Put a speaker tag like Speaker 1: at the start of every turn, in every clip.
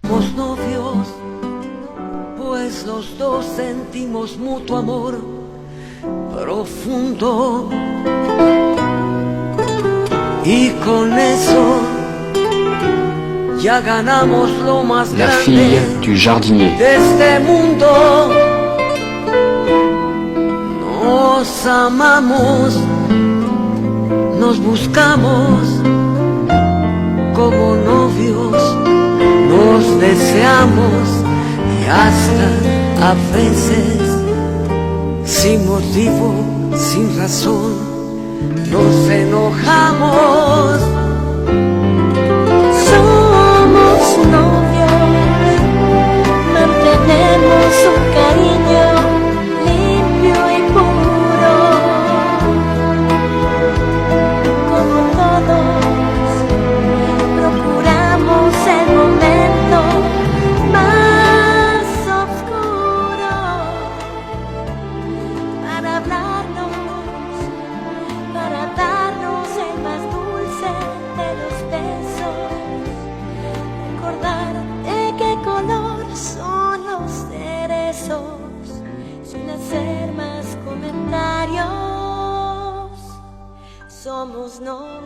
Speaker 1: Somos novios, pues los dos sentimos mutuo amor profundo. Y con eso ya ganamos lo más
Speaker 2: La
Speaker 1: grande
Speaker 2: fille du jardinier.
Speaker 1: de este mundo. Nos amamos, nos buscamos como novios, nos deseamos y hasta a veces sin motivo, sin razón, nos enojamos.
Speaker 3: Somos novios, mantenemos un cariño limpio y puro, como todos, procuramos el momento más oscuro para hablarnos, para darnos el más dulce de los besos, recordar de qué color son los cerezos, sin hacer más comentarios, somos novios.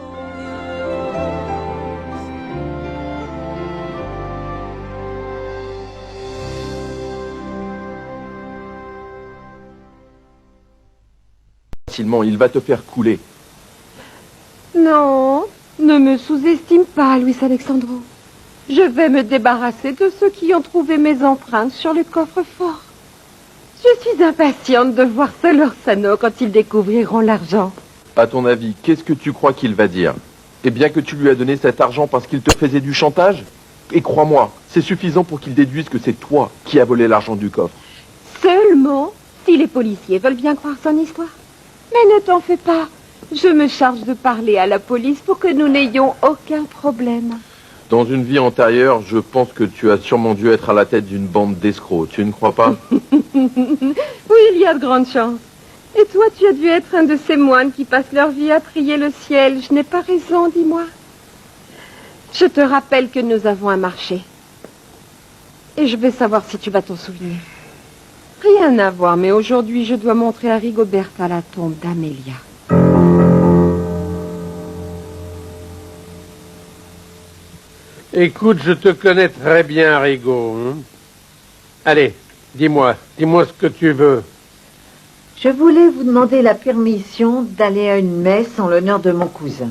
Speaker 4: Facilement, il va te faire couler.
Speaker 5: Non, ne me sous-estime pas, Luis Alexandro. Je vais me débarrasser de ceux qui ont trouvé mes empreintes sur le coffre-fort. Je suis impatiente de voir Sir Orsano quand ils découvriront l'argent.
Speaker 4: À ton avis, qu'est-ce que tu crois qu'il va dire? Eh bien que tu lui as donné cet argent parce qu'il te faisait du chantage? Et crois-moi, c'est suffisant pour qu'il déduise que c'est toi qui as volé l'argent du coffre.
Speaker 5: Seulement si les policiers veulent bien croire son histoire. Mais ne t'en fais pas. Je me charge de parler à la police pour que nous n'ayons aucun problème.
Speaker 4: Dans une vie antérieure, je pense que tu as sûrement dû être à la tête d'une bande d'escrocs, tu ne crois pas?
Speaker 5: Oui, il y a de grandes chances. Et toi, tu as dû être un de ces moines qui passent leur vie à prier le ciel. Je n'ai pas raison, dis-moi. Je te rappelle que nous avons un marché. Et je vais savoir si tu vas t'en souvenir. Rien à voir, mais aujourd'hui, je dois montrer à Rigoberta la tombe d'Amelia.
Speaker 6: Écoute, je te connais très bien, Rigo. Hein? Allez, dis-moi ce que tu veux.
Speaker 7: Je voulais vous demander la permission d'aller à une messe en l'honneur de mon cousin.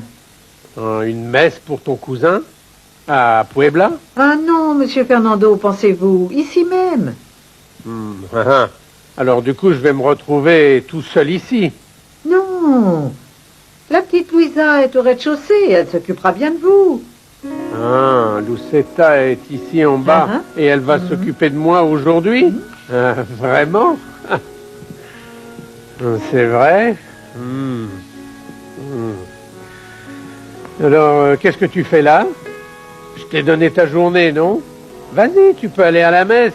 Speaker 6: Une messe pour ton cousin? À Puebla?
Speaker 7: Ah non, monsieur Fernando, pensez-vous, ici même.
Speaker 6: Alors du coup, je vais me retrouver tout seul ici.
Speaker 7: Non, la petite Louisa est au rez-de-chaussée, elle s'occupera bien de vous.
Speaker 6: Ah, Lucetta est ici en bas et elle va s'occuper de moi aujourd'hui? Vraiment? C'est vrai? Alors, qu'est-ce que tu fais là? Je t'ai donné ta journée, non? Vas-y, tu peux aller à la messe.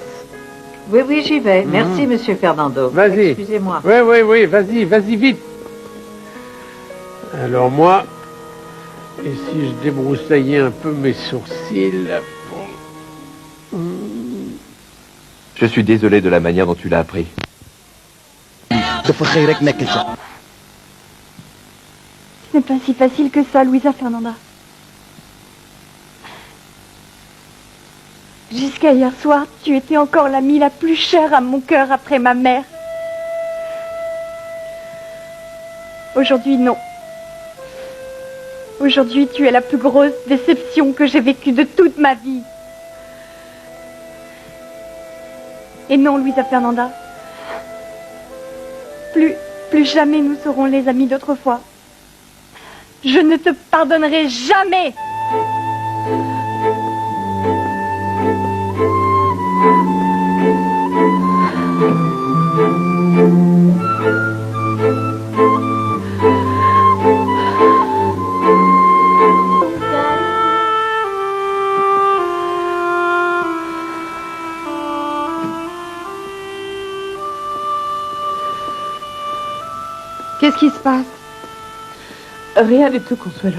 Speaker 7: Oui, oui, j'y vais. Merci, monsieur Fernando.
Speaker 6: Vas-y.
Speaker 7: Excusez-moi.
Speaker 6: Oui, vas-y, vite. Alors moi, et si je débroussaillais un peu mes sourcils?
Speaker 4: Je suis désolé de la manière dont tu l'as appris.
Speaker 5: Ce n'est pas si facile que ça, Luisa Fernanda. Jusqu'à hier soir, tu étais encore l'amie la plus chère à mon cœur après ma mère. Aujourd'hui, non. Aujourd'hui, tu es la plus grosse déception que j'ai vécue de toute ma vie. Et non, Luisa Fernanda. Plus jamais nous serons les amis d'autrefois. Je ne te pardonnerai jamais. Qu'est-ce qui se passe?
Speaker 8: Rien du tout, Consuelo.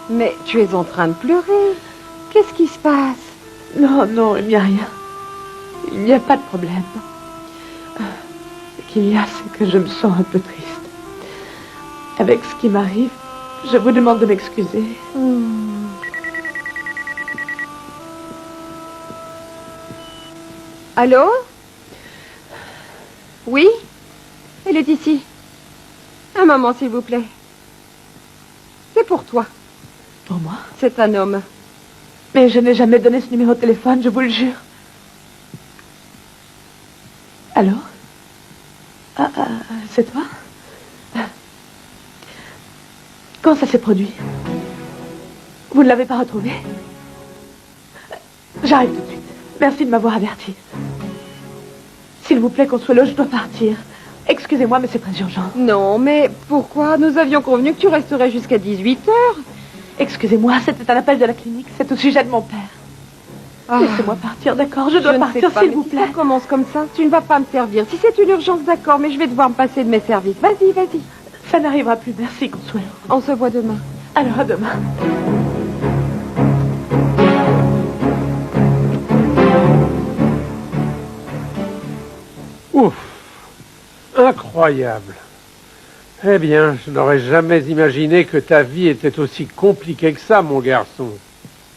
Speaker 5: Mais tu es en train de pleurer. Qu'est-ce qui se passe?
Speaker 2: Non, non, il n'y a rien. Il n'y a pas de problème. Ce qu'il y a, c'est que je me sens un peu triste. Avec ce qui m'arrive, je vous demande de m'excuser.
Speaker 5: Allô? Oui? Elle est ici. Un moment, s'il vous plaît. C'est pour toi.
Speaker 2: Pour moi?
Speaker 5: C'est un homme.
Speaker 2: Mais je n'ai jamais donné ce numéro de téléphone, je vous le jure. Allô? C'est toi? Quand ça s'est produit? Vous ne l'avez pas retrouvé? J'arrive tout de suite. Merci de m'avoir averti. S'il vous plaît, Consuelo, je dois partir. Excusez-moi, mais c'est très urgent.
Speaker 5: Non, mais pourquoi? Nous avions convenu que tu resterais jusqu'à 18h.
Speaker 2: Excusez-moi, c'était un appel de la clinique. C'est au sujet de mon père. Laissez-moi partir, d'accord? Je dois partir, s'il vous plaît.
Speaker 5: Si ça commence comme ça, tu ne vas pas me servir. Si c'est une urgence, d'accord, mais je vais devoir me passer de mes services. Vas-y, vas-y.
Speaker 2: Ça n'arrivera plus. Merci, Consuelo.
Speaker 5: On se voit demain.
Speaker 2: Alors, à demain.
Speaker 6: Ouf! Incroyable! Eh bien, je n'aurais jamais imaginé que ta vie était aussi compliquée que ça, mon garçon.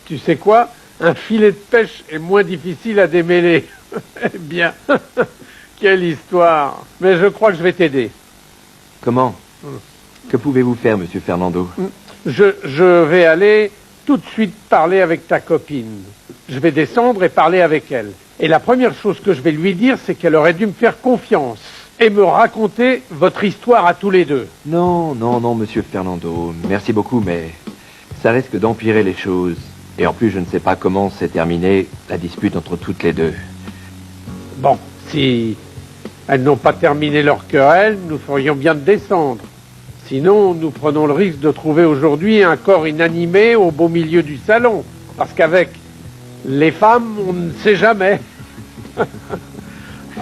Speaker 6: Tu sais quoi? Un filet de pêche est moins difficile à démêler. Eh bien, quelle histoire! Mais je crois que je vais t'aider.
Speaker 8: Comment? Que pouvez-vous faire, monsieur Fernando?
Speaker 6: Je vais aller tout de suite parler avec ta copine. Je vais descendre et parler avec elle. Et la première chose que je vais lui dire, c'est qu'elle aurait dû me faire confiance et me raconter votre histoire à tous les deux.
Speaker 8: Non, non, non, monsieur Fernando. Merci beaucoup, mais ça risque d'empirer les choses. Et en plus, je ne sais pas comment s'est terminée la dispute entre toutes les deux.
Speaker 6: Bon, si elles n'ont pas terminé leur querelle, nous ferions bien de descendre. Sinon, nous prenons le risque de trouver aujourd'hui un corps inanimé au beau milieu du salon. Parce qu'avec les femmes, on ne sait jamais.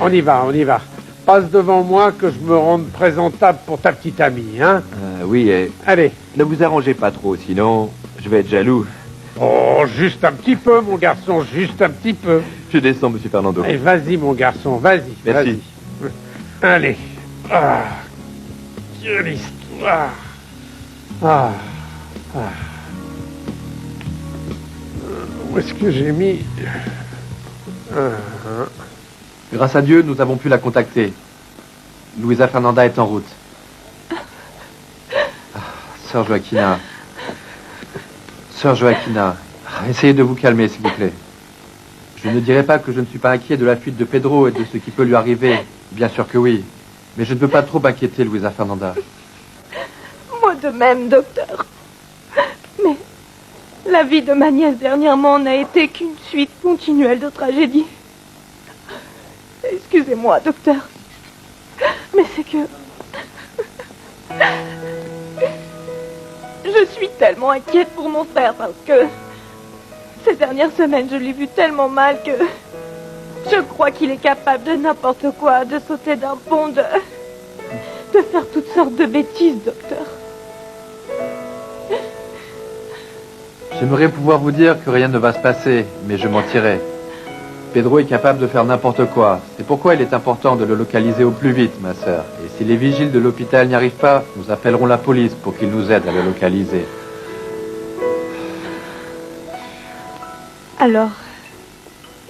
Speaker 6: On y va, on y va. Passe devant moi que je me rende présentable pour ta petite amie, hein?
Speaker 8: Oui, et
Speaker 6: Allez.
Speaker 8: ne vous arrangez pas trop, sinon je vais être jaloux.
Speaker 6: Oh, juste un petit peu, mon garçon, juste un petit peu.
Speaker 8: Je descends, monsieur Fernando.
Speaker 6: Allez, vas-y, mon garçon, vas-y.
Speaker 8: Merci.
Speaker 6: Vas-y. Allez. Ah, quelle histoire. Ah. Où est-ce que j'ai mis...
Speaker 8: Grâce à Dieu, nous avons pu la contacter. Luisa Fernanda est en route. Sœur Joaquina. Sœur Joaquina, essayez de vous calmer, s'il vous plaît. Je ne dirai pas que je ne suis pas inquiet de la fuite de Pedro et de ce qui peut lui arriver. Bien sûr que oui. Mais je ne peux pas trop m'inquiéter, Luisa Fernanda.
Speaker 2: Moi de même, docteur. Mais la vie de ma nièce dernièrement n'a été qu'une suite continuelle de tragédies. Excusez-moi, docteur. Mais c'est que... Je suis tellement inquiète pour mon frère parce que... Ces dernières semaines, je l'ai vu tellement mal que... Je crois qu'il est capable de n'importe quoi, de sauter d'un pont, de faire toutes sortes de bêtises, docteur.
Speaker 8: J'aimerais pouvoir vous dire que rien ne va se passer, mais je mentirais. Pedro est capable de faire n'importe quoi. C'est pourquoi il est important de le localiser au plus vite, ma sœur. Et si les vigiles de l'hôpital n'y arrivent pas, nous appellerons la police pour qu'ils nous aident à le localiser.
Speaker 2: Alors,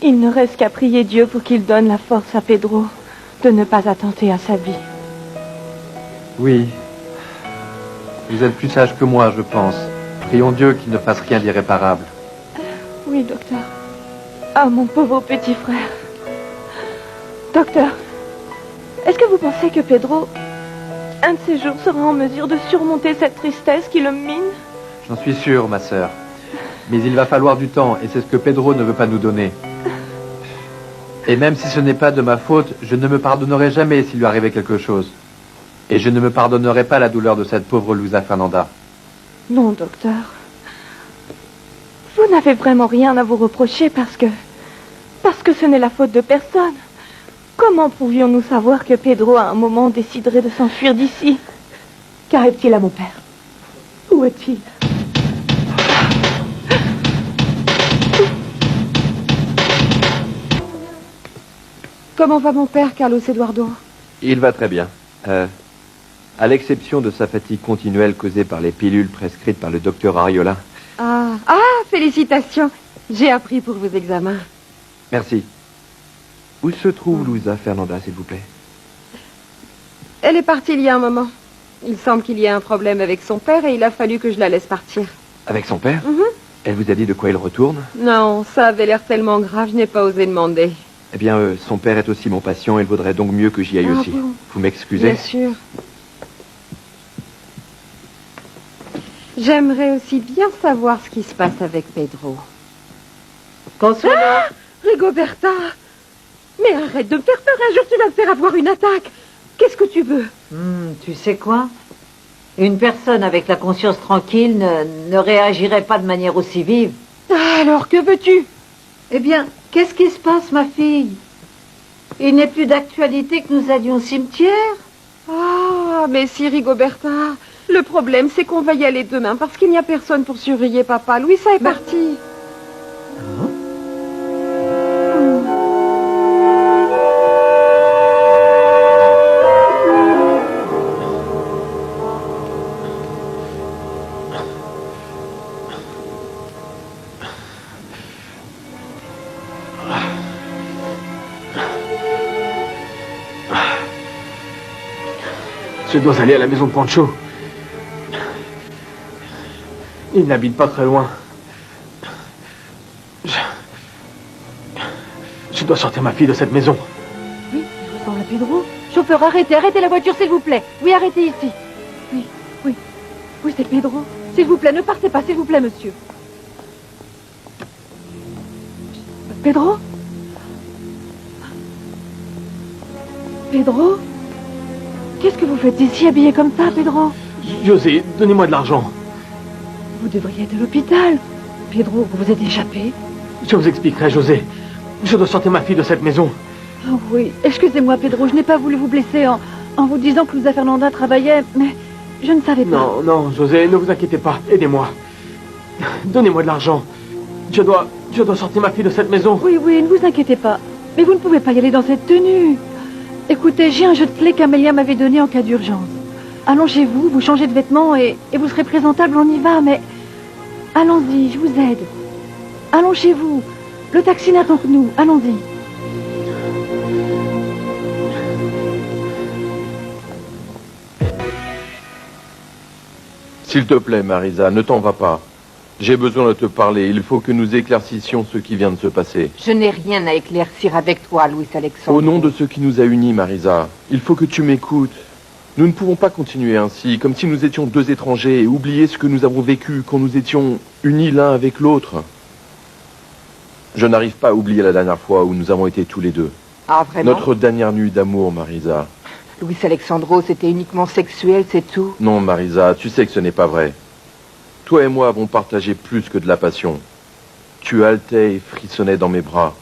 Speaker 2: il ne reste qu'à prier Dieu pour qu'il donne la force à Pedro de ne pas attenter à sa vie.
Speaker 8: Oui. Vous êtes plus sage que moi, je pense. Prions Dieu qu'il ne fasse rien d'irréparable.
Speaker 2: Oui, docteur. Ah, mon pauvre petit frère. Docteur, est-ce que vous pensez que Pedro, un de ces jours, sera en mesure de surmonter cette tristesse qui le mine?
Speaker 8: J'en suis sûr, ma sœur. Mais il va falloir du temps, et c'est ce que Pedro ne veut pas nous donner. Et même si ce n'est pas de ma faute, je ne me pardonnerai jamais s'il lui arrivait quelque chose. Et je ne me pardonnerai pas la douleur de cette pauvre Luisa Fernanda.
Speaker 2: Non, docteur. Vous n'avez vraiment rien à vous reprocher parce que ce n'est la faute de personne. Comment pouvions-nous savoir que Pedro, à un moment, déciderait de s'enfuir d'ici? Qu'arrive-t-il à mon père? Où est-il?
Speaker 5: Comment va mon père, Carlos Eduardo?
Speaker 9: Il va très bien. À l'exception de sa fatigue continuelle causée par les pilules prescrites par le docteur Ariola.
Speaker 5: Ah, félicitations. J'ai appris pour vos examens.
Speaker 9: Merci. Où se trouve Luisa Fernanda, s'il vous plaît?
Speaker 5: Elle est partie il y a un moment. Il semble qu'il y ait un problème avec son père et il a fallu que je la laisse partir.
Speaker 9: Avec son père?
Speaker 5: Mhm.
Speaker 9: Elle vous a dit de quoi il retourne?
Speaker 5: Non, ça avait l'air tellement grave, je n'ai pas osé demander.
Speaker 9: Eh bien, son père est aussi mon patient, il vaudrait donc mieux que j'y aille aussi.
Speaker 5: Bon.
Speaker 9: Vous m'excusez?
Speaker 5: Bien sûr. J'aimerais aussi bien savoir ce qui se passe avec Pedro.
Speaker 7: Consuelo.
Speaker 5: Rigoberta! Mais arrête de me faire peur, un jour tu vas me faire avoir une attaque. Qu'est-ce que tu veux?
Speaker 7: Tu sais quoi? Une personne avec la conscience tranquille ne réagirait pas de manière aussi vive.
Speaker 5: Ah, alors, que veux-tu?
Speaker 7: Eh bien, qu'est-ce qui se passe, ma fille? Il n'est plus d'actualité que nous allions au cimetière.
Speaker 5: Ah, mais si, Rigoberta. Le problème, c'est qu'on va y aller demain parce qu'il n'y a personne pour surveiller papa. Luisa est partie.
Speaker 10: Je dois aller à la maison de Pancho. Il n'habite pas très loin. Je dois sortir ma fille de cette maison.
Speaker 2: Oui, il ressemble à Pedro. Chauffeur, arrêtez la voiture, s'il vous plaît. Oui, arrêtez ici. Oui, c'est Pedro. S'il vous plaît, ne partez pas, s'il vous plaît, monsieur. Pedro? Pedro? Qu'est-ce que vous faites ici, habillé comme ça, Pedro?
Speaker 10: José, donnez-moi de l'argent.
Speaker 2: Vous devriez être à l'hôpital. Pedro, vous vous êtes échappé.
Speaker 10: Je vous expliquerai, José. Je dois sortir ma fille de cette maison.
Speaker 2: Oh oui, excusez-moi, Pedro, je n'ai pas voulu vous blesser en vous disant que Luisa Fernanda travaillait, mais je ne savais pas.
Speaker 10: Non, José, ne vous inquiétez pas. Aidez-moi. Donnez-moi de l'argent. Je dois sortir ma fille de cette maison.
Speaker 2: Oui, ne vous inquiétez pas. Mais vous ne pouvez pas y aller dans cette tenue. Écoutez, j'ai un jeu de clés qu'Amélia m'avait donné en cas d'urgence. Allons chez vous, vous changez de vêtements et vous serez présentable, on y va, mais... Allons-y, je vous aide. Allons chez vous. Le taxi n'attend que nous. Allons-y.
Speaker 4: S'il te plaît, Marisa, ne t'en va pas. J'ai besoin de te parler. Il faut que nous éclaircissions ce qui vient de se passer.
Speaker 11: Je n'ai rien à éclaircir avec toi, Louis Alexandre.
Speaker 4: Au nom de ce qui nous a unis, Marisa, il faut que tu m'écoutes. Nous ne pouvons pas continuer ainsi, comme si nous étions deux étrangers et oublier ce que nous avons vécu quand nous étions unis l'un avec l'autre. Je n'arrive pas à oublier la dernière fois où nous avons été tous les deux.
Speaker 11: Ah, vraiment?
Speaker 4: Notre dernière nuit d'amour, Marisa.
Speaker 11: Louis Alexandro, c'était uniquement sexuel, c'est tout.
Speaker 4: Non, Marisa, tu sais que ce n'est pas vrai. Toi et moi avons partagé plus que de la passion. Tu haletais et frissonnais dans mes bras.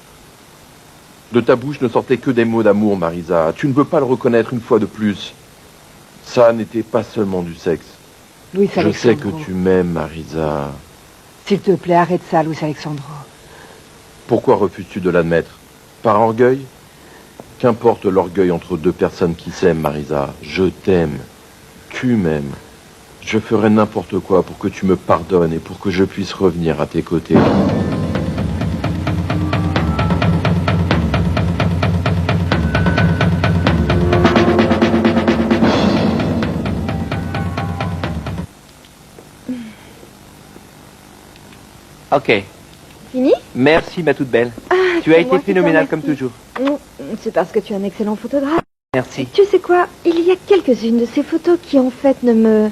Speaker 4: De ta bouche ne sortaient que des mots d'amour, Marisa. Tu ne veux pas le reconnaître une fois de plus. Ça n'était pas seulement du sexe.
Speaker 11: Louis
Speaker 4: Je
Speaker 11: Alexandro.
Speaker 4: sais que tu m'aimes, Marisa.
Speaker 11: S'il te plaît, arrête ça, Louis Alexandro.
Speaker 4: Pourquoi refuses-tu de l'admettre? Par orgueil? Qu'importe l'orgueil entre deux personnes qui s'aiment, Marisa. Je t'aime. Tu m'aimes. Je ferai n'importe quoi pour que tu me pardonnes et pour que je puisse revenir à tes côtés.
Speaker 9: Ok.
Speaker 2: Fini?
Speaker 9: Merci, ma toute belle. Tu as été phénoménale comme toujours.
Speaker 2: C'est parce que tu es un excellent photographe.
Speaker 9: Merci.
Speaker 2: Tu sais quoi? Il y a quelques-unes de ces photos qui, en fait, ne me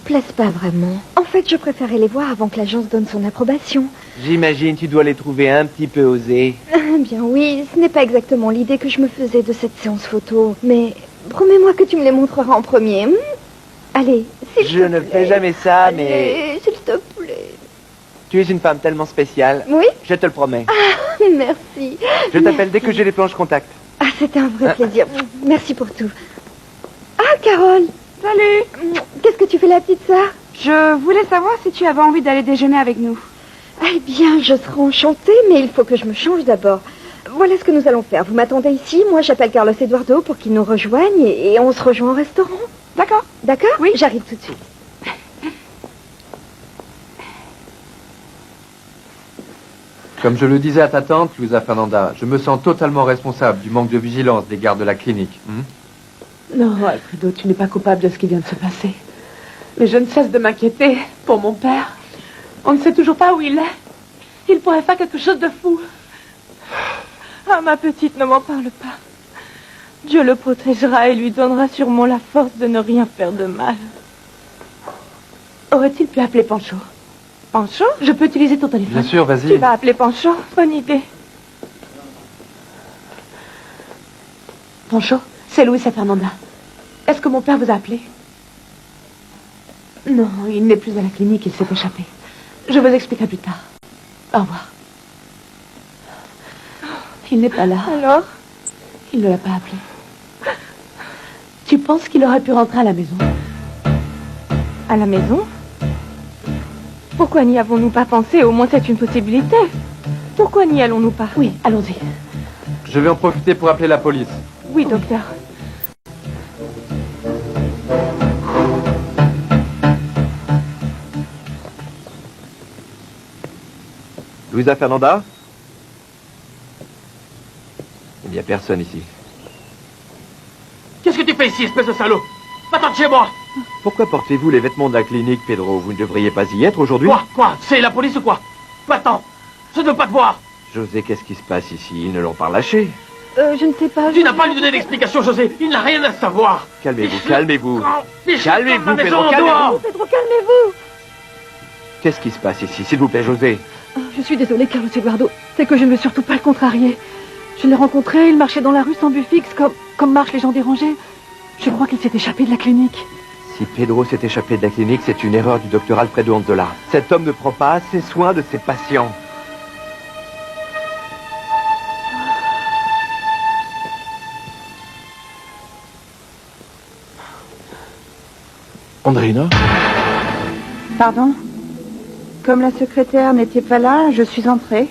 Speaker 2: plaisent pas vraiment. En fait, je préférais les voir avant que l'agence donne son approbation.
Speaker 9: J'imagine tu dois les trouver un petit peu osées.
Speaker 2: Bien oui, ce n'est pas exactement l'idée que je me faisais de cette séance photo. Mais promets-moi que tu me les montreras en premier. Allez, s'il te plaît.
Speaker 9: Je ne fais jamais ça, mais
Speaker 2: Allez, s'il te plaît.
Speaker 9: tu es une femme tellement spéciale.
Speaker 2: Oui?
Speaker 9: Je te le promets.
Speaker 2: Merci.
Speaker 9: Je t'appelle dès que j'ai les planches contact.
Speaker 2: Ah, c'était un vrai plaisir. Merci pour tout. Ah, Carole.
Speaker 5: Salut.
Speaker 2: Qu'est-ce que tu fais, la petite sœur?
Speaker 5: Je voulais savoir si tu avais envie d'aller déjeuner avec nous.
Speaker 2: Eh bien, je serai enchantée, mais il faut que je me change d'abord. Voilà ce que nous allons faire. Vous m'attendez ici, moi j'appelle Carlos Eduardo pour qu'il nous rejoigne et on se rejoint au restaurant.
Speaker 11: D'accord.
Speaker 2: D'accord?
Speaker 11: Oui.
Speaker 2: J'arrive tout de suite.
Speaker 8: Comme je le disais à ta tante, Luisa Fernanda, je me sens totalement responsable du manque de vigilance des gardes de la clinique.
Speaker 11: Non, Alfredo, tu n'es pas coupable de ce qui vient de se passer. Mais je ne cesse de m'inquiéter pour mon père. On ne sait toujours pas où il est. Il pourrait faire quelque chose de fou.
Speaker 2: Ah, ma petite, ne m'en parle pas. Dieu le protégera et lui donnera sûrement la force de ne rien faire de mal.
Speaker 11: Aurait-il pu appeler Pancho?
Speaker 2: Pancho?
Speaker 11: Je peux utiliser ton téléphone?
Speaker 8: Bien sûr, vas-y.
Speaker 2: Tu vas appeler Pancho? Bonne idée.
Speaker 11: Pancho, c'est Luisa Fernanda. Est-ce que mon père vous a appelé? Non, il n'est plus à la clinique, il s'est échappé. Je vous expliquerai plus tard. Au revoir. Il n'est pas là.
Speaker 2: Alors?
Speaker 11: Il ne l'a pas appelé. Tu penses qu'il aurait pu rentrer à la maison?
Speaker 2: À la maison? Pourquoi n'y avons-nous pas pensé? Au moins c'est une possibilité. Pourquoi n'y allons-nous pas?
Speaker 11: Oui, allons-y.
Speaker 8: Je vais en profiter pour appeler la police.
Speaker 2: Oui, docteur.
Speaker 9: Luisa Fernanda? Il n'y a personne ici.
Speaker 10: Qu'est-ce que tu fais ici, espèce de salaud? Va-t'en de chez moi!
Speaker 9: Pourquoi portez-vous les vêtements de la clinique, Pedro? Vous ne devriez pas y être aujourd'hui?
Speaker 10: Quoi? C'est la police ou quoi? Va-t'en! Je ne veux pas te voir!
Speaker 9: José, qu'est-ce qui se passe ici? Ils ne l'ont pas lâché.
Speaker 2: Je ne sais pas.
Speaker 10: Tu n'as pas à lui donner d'explication, José! Il n'a rien à savoir!
Speaker 9: Calmez-vous, calmez-vous.
Speaker 10: Calmez-vous,
Speaker 9: Calmez-vous, Pedro,
Speaker 2: Oh,
Speaker 9: calmez-vous.
Speaker 2: Pedro, calmez-vous.
Speaker 9: Qu'est-ce qui se passe ici? S'il vous plaît, José.
Speaker 11: Je suis désolée, Carlos Eduardo. C'est que je ne veux surtout pas le contrarier. Je l'ai rencontré, il marchait dans la rue sans but fixe, comme marchent les gens dérangés. Je crois qu'il s'est échappé de la clinique.
Speaker 9: Si Pedro s'est échappé de la clinique, c'est une erreur du docteur Alfredo Anzola. Cet homme ne prend pas assez soin de ses patients.
Speaker 4: Andreina?
Speaker 11: Pardon? Comme la secrétaire n'était pas là, je suis entrée.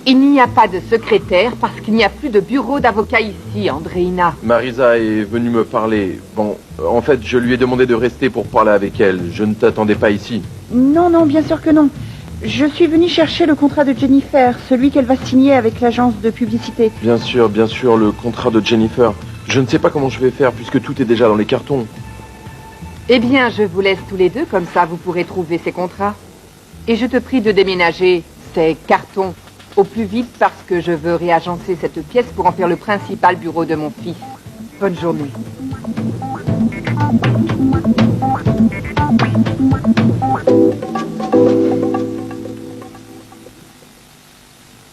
Speaker 7: Il n'y a pas de secrétaire parce qu'il n'y a plus de bureau d'avocat ici, Andreina.
Speaker 4: Marisa est venue me parler. Bon, en fait, je lui ai demandé de rester pour parler avec elle. Je ne t'attendais pas ici.
Speaker 11: Non, non, bien sûr que non. Je suis venue chercher le contrat de Jennifer, celui qu'elle va signer avec l'agence de publicité.
Speaker 4: Bien sûr, le contrat de Jennifer. Je ne sais pas comment je vais faire puisque tout est déjà dans les cartons.
Speaker 7: Eh bien, je vous laisse tous les deux, comme ça vous pourrez trouver ces contrats. Et je te prie de déménager ces cartons au plus vite parce que je veux réagencer cette pièce pour en faire le principal bureau de mon fils. Bonne journée.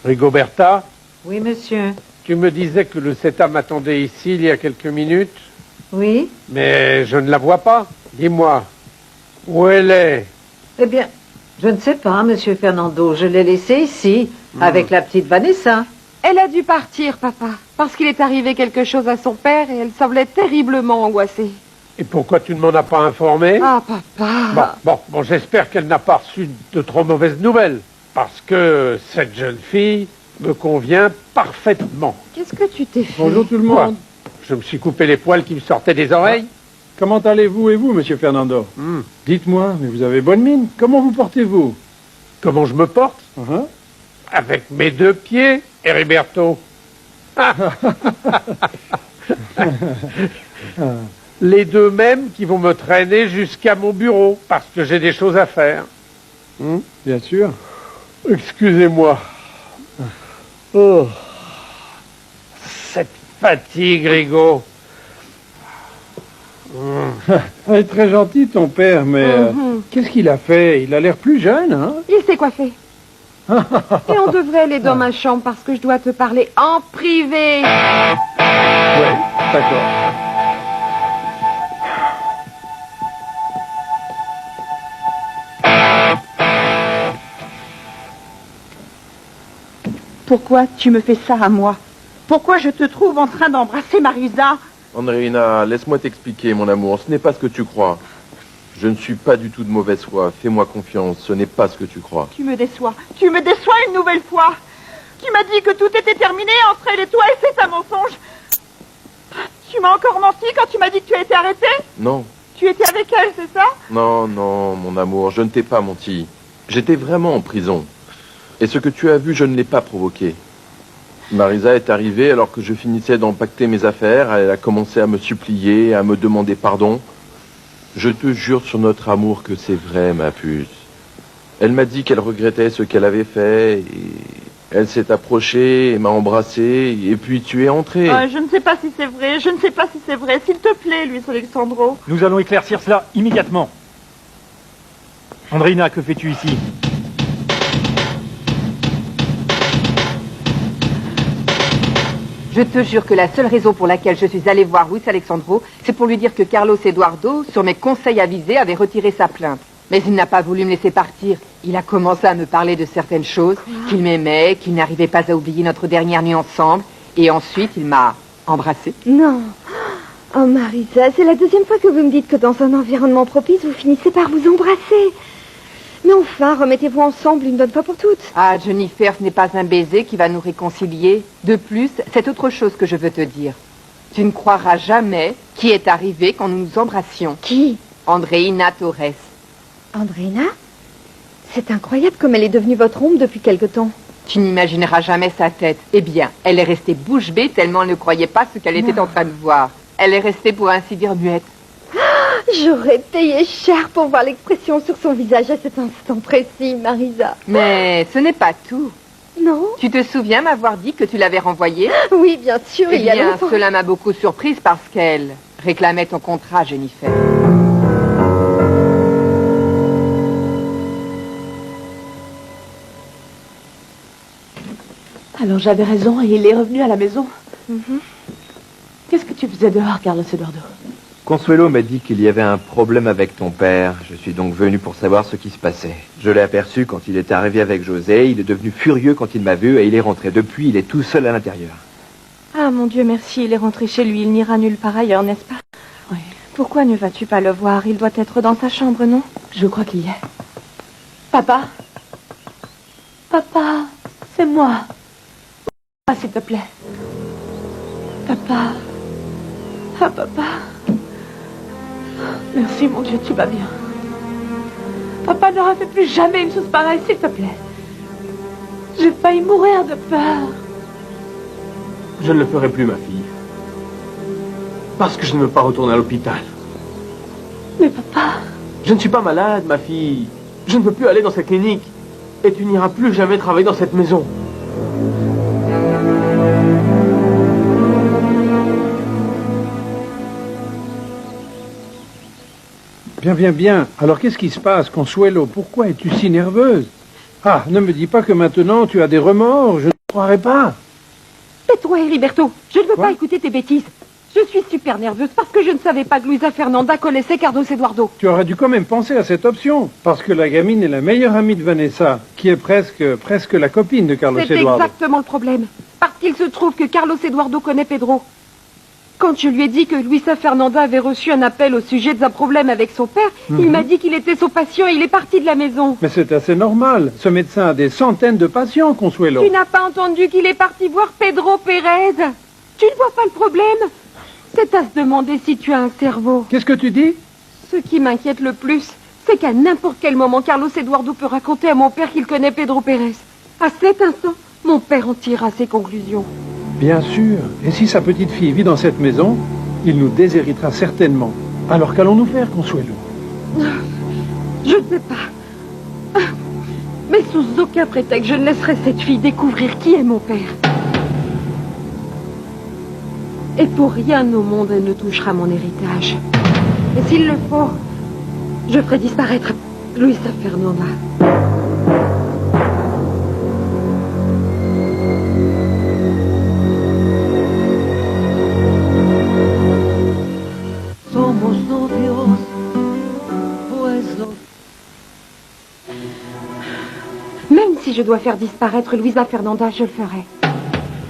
Speaker 6: Rigoberta,
Speaker 7: Oui, monsieur.
Speaker 6: tu me disais que le CETA m'attendait ici il y a quelques minutes,
Speaker 7: Oui?
Speaker 6: mais je ne la vois pas. Dis-moi, où elle est?
Speaker 7: Eh bien, je ne sais pas, monsieur Fernando. Je l'ai laissée ici, avec la petite Vanessa.
Speaker 5: Elle a dû partir, papa, parce qu'il est arrivé quelque chose à son père et elle semblait terriblement angoissée.
Speaker 6: Et pourquoi tu ne m'en as pas informé?
Speaker 5: Ah, papa.
Speaker 6: Bon, j'espère qu'elle n'a pas reçu de trop mauvaises nouvelles, parce que cette jeune fille me convient parfaitement.
Speaker 5: Qu'est-ce que tu t'es fait?
Speaker 12: Bonjour tout le
Speaker 6: Quoi?
Speaker 12: monde.
Speaker 6: Je me suis coupé les poils qui me sortaient des oreilles.
Speaker 12: Comment allez-vous et vous, monsieur Fernando? Dites-moi, mais vous avez bonne mine. Comment vous portez-vous?
Speaker 6: Comment je me porte? Avec mes deux pieds, Heriberto. Les deux mêmes qui vont me traîner jusqu'à mon bureau, parce que j'ai des choses à faire.
Speaker 12: Bien sûr.
Speaker 6: Excusez-moi. Oh. Cette fatigue, Rigaud.
Speaker 12: Il est très gentil, ton père, mais qu'est-ce qu'il a fait? Il a l'air plus jeune, hein?
Speaker 5: Il s'est coiffé. Et on devrait aller dans ma chambre parce que je dois te parler en privé.
Speaker 12: Oui, d'accord.
Speaker 11: Pourquoi tu me fais ça à moi? Pourquoi je te trouve en train d'embrasser Marisa?
Speaker 4: Andreina, laisse-moi t'expliquer, mon amour. Ce n'est pas ce que tu crois. Je ne suis pas du tout de mauvaise foi. Fais-moi confiance. Ce n'est pas ce que tu crois.
Speaker 11: Tu me déçois une nouvelle fois.
Speaker 2: Tu m'as dit que tout était terminé entre elle et toi et c'est un mensonge. Tu m'as encore menti quand tu m'as dit que tu as été arrêté?
Speaker 4: Non,
Speaker 2: Tu étais avec elle, c'est ça?
Speaker 4: non, non, mon amour, je ne t'ai pas menti. J'étais vraiment en prison. Et ce que tu as vu, je ne l'ai pas provoqué. Marisa est arrivée alors que je finissais d'empaqueter mes affaires. Elle a commencé à me supplier, à me demander pardon. Je te jure sur notre amour que c'est vrai, ma puce. Elle m'a dit qu'elle regrettait ce qu'elle avait fait. Et elle s'est approchée et m'a embrassé. Et puis tu es entré.
Speaker 2: Je ne sais pas si c'est vrai, je ne sais pas si c'est vrai. S'il te plaît, Luis Alexandro.
Speaker 13: Nous allons éclaircir cela immédiatement. Andreina, que fais-tu ici?
Speaker 7: Je te jure que la seule raison pour laquelle je suis allée voir Luis Alexandro, c'est pour lui dire que Carlos Eduardo, sur mes conseils avisés, avait retiré sa plainte. Mais il n'a pas voulu me laisser partir. Il a commencé à me parler de certaines choses, qu'il m'aimait, qu'il n'arrivait pas à oublier notre dernière nuit ensemble. Et ensuite, il m'a embrassée.
Speaker 2: Non. Oh, Marisa, c'est la deuxième fois que vous me dites que dans un environnement propice, vous finissez par vous embrasser. Mais enfin, remettez-vous ensemble une bonne fois pour toutes.
Speaker 7: Ah, Jennifer, ce n'est pas un baiser qui va nous réconcilier. De plus, c'est autre chose que je veux te dire. Tu ne croiras jamais qui est arrivé quand nous nous embrassions.
Speaker 2: Qui?
Speaker 7: Andreina Torres.
Speaker 2: Andreina? C'est incroyable comme elle est devenue votre ombre depuis quelque temps.
Speaker 7: Tu n'imagineras jamais sa tête. Eh bien, elle est restée bouche bée tellement elle ne croyait pas ce qu'elle était en train de voir. Elle est restée pour ainsi dire muette.
Speaker 2: J'aurais payé cher pour voir l'expression sur son visage à cet instant précis, Marisa.
Speaker 7: Mais ce n'est pas tout.
Speaker 2: Non?
Speaker 7: Tu te souviens m'avoir dit que tu l'avais renvoyée?
Speaker 2: Oui, bien sûr,
Speaker 7: Eh
Speaker 2: il y a
Speaker 7: bien,
Speaker 2: longtemps.
Speaker 7: cela m'a beaucoup surprise parce qu'elle réclamait ton contrat, Jennifer.
Speaker 11: Alors j'avais raison et il est revenu à la maison. Qu'est-ce que tu faisais dehors, Carlos Eduardo?
Speaker 9: Consuelo m'a dit qu'il y avait un problème avec ton père. Je suis donc venu pour savoir ce qui se passait. Je l'ai aperçu quand il est arrivé avec José. Il est devenu furieux quand il m'a vu et il est rentré. Depuis, il est tout seul à l'intérieur.
Speaker 2: Ah, mon Dieu, merci, il est rentré chez lui. Il n'ira nulle part ailleurs, n'est-ce pas?
Speaker 11: Oui.
Speaker 2: Pourquoi ne vas-tu pas le voir? Il doit être dans sa chambre, non?
Speaker 11: Je crois qu'il y est. Papa? Papa, c'est moi. Ah, s'il te plaît. Papa. Ah, papa. Merci, mon Dieu, tu vas bien. Papa, ne refais plus jamais une chose pareille, s'il te plaît. J'ai failli mourir de peur.
Speaker 10: Je ne le ferai plus, ma fille. Parce que je ne veux pas retourner à l'hôpital.
Speaker 11: Mais papa...
Speaker 10: Je ne suis pas malade, ma fille. Je ne veux plus aller dans cette clinique. Et tu n'iras plus jamais travailler dans cette maison.
Speaker 12: Bien, bien, bien. Alors qu'est-ce qui se passe, Consuelo? Pourquoi es-tu si nerveuse? Ah, ne me dis pas que maintenant tu as des remords. Je ne croirais pas.
Speaker 5: Tais-toi, Heriberto. Je ne veux
Speaker 12: Quoi?
Speaker 5: pas écouter tes bêtises. Je suis super nerveuse parce que je ne savais pas que Luisa Fernanda connaissait Carlos Eduardo.
Speaker 12: Tu aurais dû quand même penser à cette option. Parce que la gamine est la meilleure amie de Vanessa, qui est presque la copine de Carlos
Speaker 5: C'est
Speaker 12: Eduardo.
Speaker 5: exactement le problème. Parce qu'il se trouve que Carlos Eduardo connaît Pedro. Quand je lui ai dit que Luisa Fernanda avait reçu un appel au sujet d'un problème avec son père, il m'a dit qu'il était son patient et il est parti de la maison.
Speaker 12: Mais c'est assez normal. Ce médecin a des centaines de patients, Consuelo.
Speaker 5: Tu n'as pas entendu qu'il est parti voir Pedro Pérez? Tu ne vois pas le problème? C'est à se demander si tu as un cerveau.
Speaker 12: Qu'est-ce que tu dis?
Speaker 5: Ce qui m'inquiète le plus, c'est qu'à n'importe quel moment, Carlos Eduardo peut raconter à mon père qu'il connaît Pedro Pérez. À cet instant, mon père en tirera ses conclusions.
Speaker 12: Bien sûr. Et si sa petite fille vit dans cette maison, il nous déshéritera certainement. Alors qu'allons-nous faire, Consuelo?
Speaker 5: Je ne sais pas. Mais sous aucun prétexte, je ne laisserai cette fille découvrir qui est mon père. Et pour rien au monde, elle ne touchera mon héritage. Et s'il le faut, je ferai disparaître Luisa Fernanda.
Speaker 1: Somos novios, pues lo...
Speaker 5: Même si je dois faire disparaître Luisa Fernanda, je le ferai.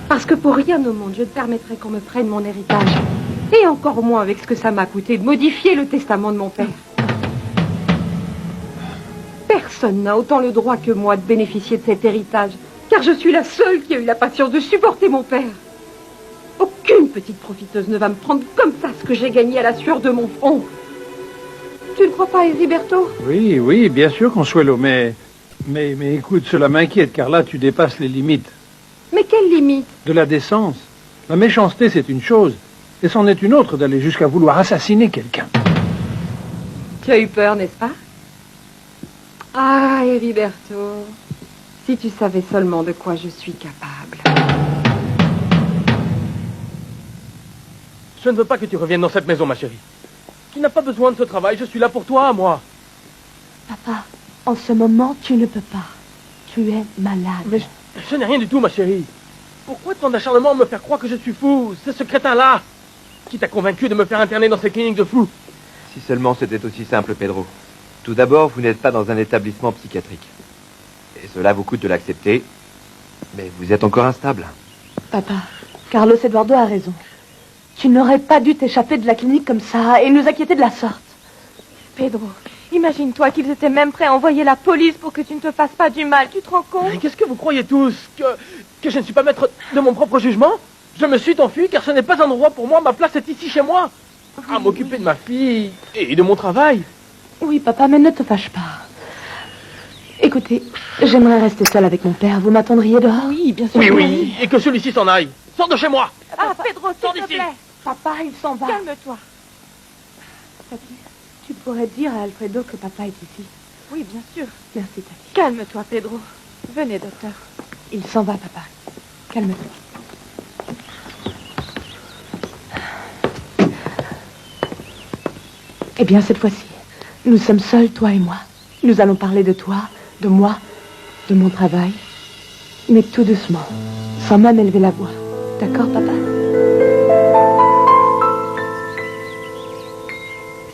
Speaker 5: Parce que pour rien au monde, je ne permettrai qu'on me prenne mon héritage. Et encore moins avec ce que ça m'a coûté de modifier le testament de mon père. Personne n'a autant le droit que moi de bénéficier de cet héritage. Car je suis la seule qui a eu la patience de supporter mon père. Aucune petite profiteuse ne va me prendre comme ça ce que j'ai gagné à la sueur de mon front. Tu ne crois pas, Heriberto?
Speaker 12: Oui, oui, bien sûr, Consuelo, mais écoute, cela m'inquiète, car là, tu dépasses les limites
Speaker 5: Mais quelle limite?
Speaker 12: de la décence. La méchanceté, c'est une chose, et c'en est une autre d'aller jusqu'à vouloir assassiner quelqu'un.
Speaker 5: Tu as eu peur, n'est-ce pas? Ah, Heriberto, si tu savais seulement de quoi je suis capable.
Speaker 10: Je ne veux pas que tu reviennes dans cette maison, ma chérie. Tu n'as pas besoin de ce travail, je suis là pour toi, moi.
Speaker 11: Papa, en ce moment, tu ne peux pas. Tu es malade.
Speaker 10: Mais je n'ai rien du tout, ma chérie. Pourquoi tant d'acharnement à me faire croire que je suis fou? C'est ce crétin-là qui t'a convaincu de me faire interner dans ces cliniques de fous.
Speaker 9: Si seulement c'était aussi simple, Pedro. Tout d'abord, vous n'êtes pas dans un établissement psychiatrique. Et cela vous coûte de l'accepter. Mais vous êtes encore instable.
Speaker 11: Papa, Carlos Eduardo a raison. Tu n'aurais pas dû t'échapper de la clinique comme ça et nous inquiéter de la sorte.
Speaker 2: Pedro, imagine-toi qu'ils étaient même prêts à envoyer la police pour que tu ne te fasses pas du mal. Tu te rends compte?
Speaker 10: Mais qu'est-ce que vous croyez tous? Que je ne suis pas maître de mon propre jugement? Je me suis enfui car ce n'est pas un endroit pour moi. Ma place est ici chez moi. À m'occuper de ma fille et de mon travail.
Speaker 11: Oui, papa, mais ne te fâche pas. Écoutez, j'aimerais rester seule avec mon père. Vous m'attendriez dehors?
Speaker 2: Oui, bien sûr.
Speaker 10: Oui, oui, et que celui-ci s'en aille. Sors de chez moi.
Speaker 2: Ah, Pedro, s'il te plaît.
Speaker 11: Papa, il s'en va.
Speaker 2: Calme-toi.
Speaker 11: Tati, tu pourrais dire à Alfredo que papa est ici.
Speaker 2: Oui, bien sûr.
Speaker 11: Merci, Tati.
Speaker 2: Calme-toi, Pedro. Venez, docteur.
Speaker 11: Il s'en va, papa. Calme-toi. Eh bien, cette fois-ci, nous sommes seuls, toi et moi. Nous allons parler de toi, de moi, de mon travail. Mais tout doucement, sans même élever la voix. D'accord, papa?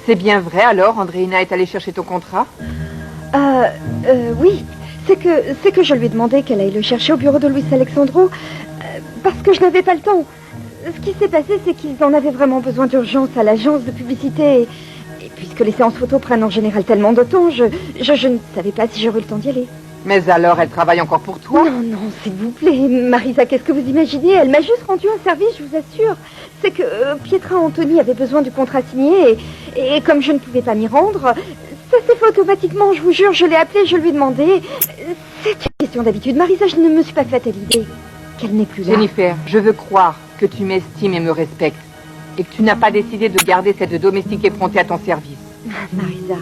Speaker 7: C'est bien vrai alors, Andréina est allée chercher ton contrat?
Speaker 14: Oui. C'est que je lui ai demandé qu'elle aille le chercher au bureau de Luis Alexandro, parce que je n'avais pas le temps. Ce qui s'est passé, c'est qu'ils en avaient vraiment besoin d'urgence à l'agence de publicité. Et puisque les séances photos prennent en général tellement de temps, je ne savais pas si j'aurais le temps d'y aller.
Speaker 7: Mais alors, elle travaille encore pour toi?
Speaker 14: Non, non, s'il vous plaît. Marisa, qu'est-ce que vous imaginez? Elle m'a juste rendu un service, je vous assure. C'est que Pietra Antoni avait besoin du contrat signé et comme je ne pouvais pas m'y rendre, ça s'est fait automatiquement, je vous jure. Je l'ai appelé, je lui ai demandé. C'est une question d'habitude. Marisa, je ne me suis pas faite à l'idée qu'elle n'est plus là.
Speaker 7: Jennifer, je veux croire que tu m'estimes et me respectes et que tu n'as pas décidé de garder cette domestique effrontée à ton service.
Speaker 14: Marisa,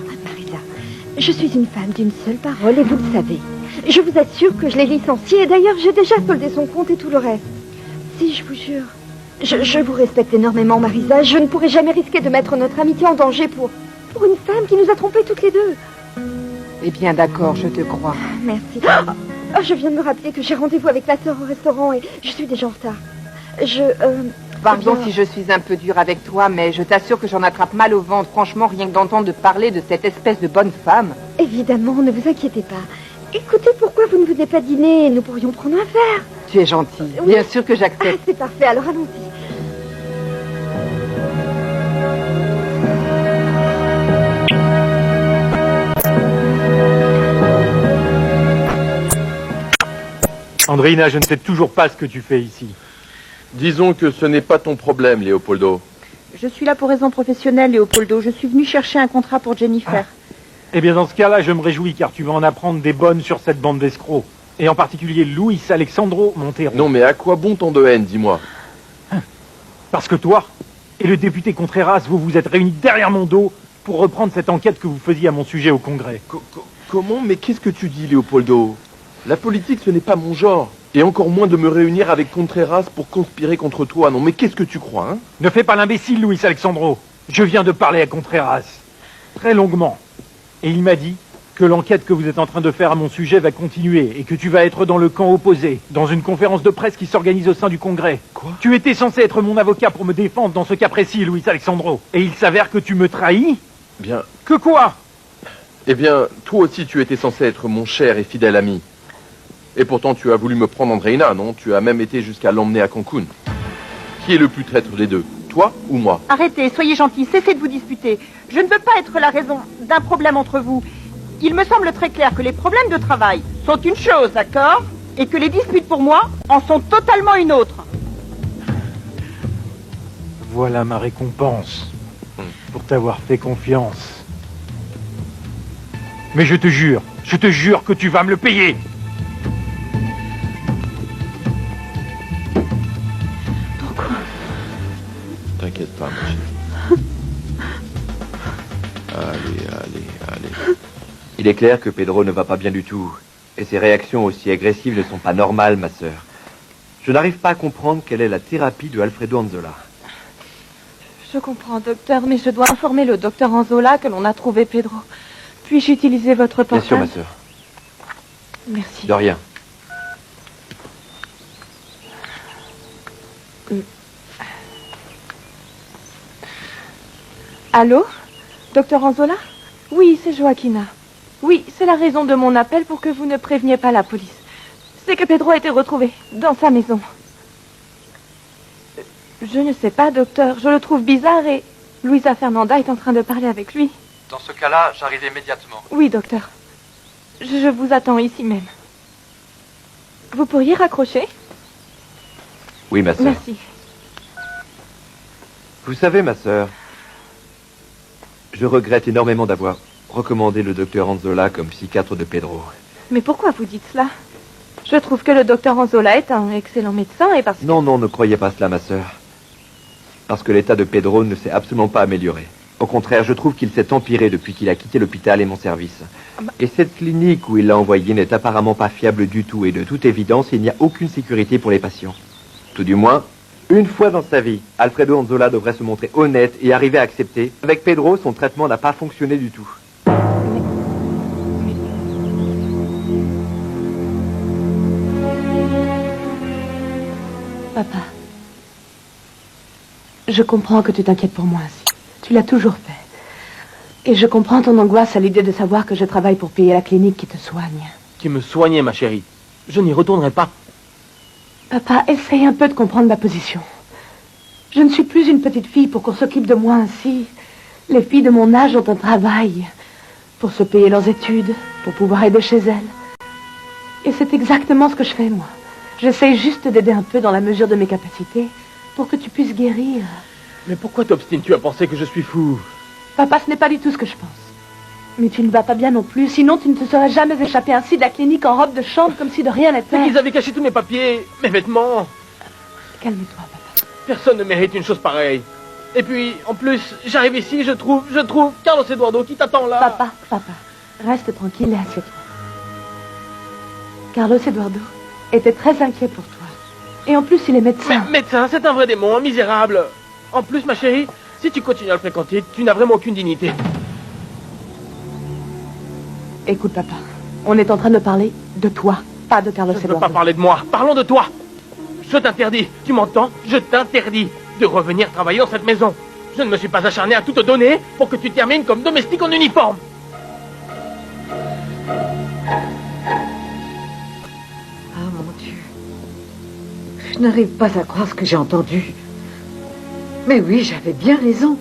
Speaker 14: je suis une femme d'une seule parole et vous le savez. Je vous assure que je l'ai licenciée et d'ailleurs j'ai déjà soldé son compte et tout le reste. Si, je vous jure. Je vous respecte énormément, Marisa. Je ne pourrai jamais risquer de mettre notre amitié en danger pour une femme qui nous a trompés toutes les deux.
Speaker 7: Eh bien d'accord, je te crois.
Speaker 14: Merci. Oh, je viens de me rappeler que j'ai rendez-vous avec ma sœur au restaurant et je suis déjà en retard.
Speaker 7: Pardon si je suis un peu dure avec toi, mais je t'assure que j'en attrape mal au ventre, franchement, rien que d'entendre parler de cette espèce de bonne femme.
Speaker 14: Évidemment, ne vous inquiétez pas. Écoutez, pourquoi vous ne venez pas dîner? Nous pourrions prendre un verre.
Speaker 7: Tu es gentille.
Speaker 14: Oui.
Speaker 7: Bien sûr que j'accepte.
Speaker 14: Ah, c'est parfait, alors allons-y.
Speaker 13: Andréina, je ne sais toujours pas ce que tu fais ici.
Speaker 4: Disons que ce n'est pas ton problème, Léopoldo.
Speaker 15: Je suis là pour raison professionnelle, Léopoldo. Je suis venu chercher un contrat pour Jennifer.
Speaker 13: Eh bien, dans ce cas-là, je me réjouis, car tu vas en apprendre des bonnes sur cette bande d'escrocs. Et en particulier Luis Alexandro Montero.
Speaker 4: Non, mais à quoi bon tant de haine, dis-moi?
Speaker 13: Parce que toi et le député Contreras, vous vous êtes réunis derrière mon dos pour reprendre cette enquête que vous faisiez à mon sujet au Congrès.
Speaker 4: Comment? Mais qu'est-ce que tu dis, Léopoldo? La politique, ce n'est pas mon genre. Et encore moins de me réunir avec Contreras pour conspirer contre toi. Non, mais qu'est-ce que tu crois, hein?
Speaker 13: Ne fais pas l'imbécile, Luis Alexandro. Je viens de parler à Contreras. Très longuement. Et il m'a dit que l'enquête que vous êtes en train de faire à mon sujet va continuer et que tu vas être dans le camp opposé, dans une conférence de presse qui s'organise au sein du Congrès.
Speaker 4: Quoi?
Speaker 13: Tu étais censé être mon avocat pour me défendre dans ce cas précis, Luis Alexandro. Et il s'avère que tu me trahis?
Speaker 4: Bien.
Speaker 13: Que quoi?
Speaker 4: Eh bien, toi aussi, tu étais censé être mon cher et fidèle ami. Et pourtant, tu as voulu me prendre Andréina, non? Tu as même été jusqu'à l'emmener à Cancun. Qui est le plus traître des deux? Toi ou moi?
Speaker 15: Arrêtez, soyez gentils, cessez de vous disputer. Je ne veux pas être la raison d'un problème entre vous. Il me semble très clair que les problèmes de travail sont une chose, d'accord? et que les disputes pour moi en sont totalement une autre.
Speaker 13: Voilà ma récompense pour t'avoir fait confiance. Mais je te jure que tu vas me le payer.
Speaker 4: T'inquiète pas, ma chérie. Allez.
Speaker 9: Il est clair que Pedro ne va pas bien du tout. Et ses réactions aussi agressives ne sont pas normales, ma sœur. Je n'arrive pas à comprendre quelle est la thérapie de Alfredo Anzola.
Speaker 2: Je comprends, docteur, mais je dois informer le docteur Anzola que l'on a trouvé Pedro. Puis-je utiliser votre portable?
Speaker 9: Bien sûr, ma sœur.
Speaker 2: Merci.
Speaker 9: De rien.
Speaker 2: Allô? Docteur Anzola? Oui, c'est Joaquina. Oui, c'est la raison de mon appel pour que vous ne préveniez pas la police. C'est que Pedro a été retrouvé dans sa maison. Je ne sais pas, docteur. Je le trouve bizarre et Luisa Fernanda est en train de parler avec lui.
Speaker 8: Dans ce cas-là, j'arrive immédiatement.
Speaker 2: Oui, docteur. Je vous attends ici même. Vous pourriez raccrocher?
Speaker 9: Oui, ma sœur.
Speaker 2: Merci.
Speaker 9: Vous savez, ma sœur, je regrette énormément d'avoir recommandé le docteur Anzola comme psychiatre de Pedro.
Speaker 2: Mais pourquoi vous dites cela? Je trouve que le docteur Anzola est un excellent médecin et parce que...
Speaker 9: Non, ne croyez pas cela, ma sœur. Parce que l'état de Pedro ne s'est absolument pas amélioré. Au contraire, je trouve qu'il s'est empiré depuis qu'il a quitté l'hôpital et mon service. Et cette clinique où il l'a envoyé n'est apparemment pas fiable du tout. Et de toute évidence, il n'y a aucune sécurité pour les patients. Tout du moins, une fois dans sa vie, Alfredo Anzola devrait se montrer honnête et arriver à accepter. Avec Pedro, son traitement n'a pas fonctionné du tout.
Speaker 11: Papa, je comprends que tu t'inquiètes pour moi ainsi. Tu l'as toujours fait. Et je comprends ton angoisse à l'idée de savoir que je travaille pour payer la clinique qui te soigne.
Speaker 10: Qui me soignait, ma chérie. Je n'y retournerai pas.
Speaker 11: Papa, essaye un peu de comprendre ma position. Je ne suis plus une petite fille pour qu'on s'occupe de moi ainsi. Les filles de mon âge ont un travail pour se payer leurs études, pour pouvoir aider chez elles. Et c'est exactement ce que je fais, moi. J'essaye juste d'aider un peu dans la mesure de mes capacités pour que tu puisses guérir.
Speaker 10: Mais pourquoi t'obstines-tu à penser que je suis fou?
Speaker 11: Papa, ce n'est pas du tout ce que je pense. Mais tu ne vas pas bien non plus, sinon tu ne te serais jamais échappé ainsi de la clinique en robe de chambre comme si de rien n'était.
Speaker 10: C'est qu'ils avaient caché tous mes papiers, mes vêtements.
Speaker 11: Calme-toi, papa.
Speaker 10: Personne ne mérite une chose pareille. Et puis, en plus, j'arrive ici, je trouve Carlos Eduardo qui t'attend là.
Speaker 11: Papa, reste tranquille et assieds-toi. Carlos Eduardo était très inquiet pour toi. Et en plus, il est médecin.
Speaker 10: Mais médecin, c'est un vrai démon, un misérable. En plus, ma chérie, si tu continues à le fréquenter, tu n'as vraiment aucune dignité.
Speaker 11: Écoute, papa, on est en train de parler de toi, pas de Carlos Eduardo.
Speaker 10: Je ne veux pas parler de moi, parlons de toi. Je t'interdis, tu m'entends? Je t'interdis de revenir travailler dans cette maison. Je ne me suis pas acharné à tout te donner pour que tu termines comme domestique en uniforme.
Speaker 1: Ah, mon Dieu. Je n'arrive pas à croire ce que j'ai entendu. Mais oui, j'avais bien raison.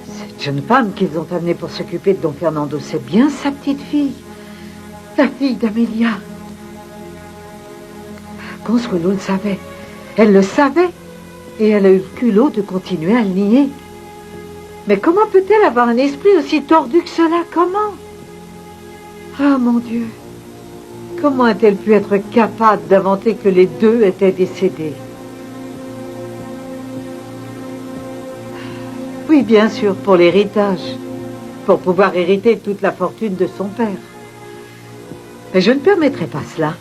Speaker 1: Cette jeune femme qu'ils ont amenée pour s'occuper de Don Fernando, c'est bien sa petite fille. La fille d'Amelia. Consuelo le savait. Elle le savait. Et elle a eu le culot de continuer à le nier. Mais comment peut-elle avoir un esprit aussi tordu que cela? Comment? Ah, mon Dieu. Comment a-t-elle pu être capable d'inventer que les deux étaient décédés? Oui, bien sûr, pour l'héritage. Pour pouvoir hériter toute la fortune de son père. Mais je ne permettrai pas cela.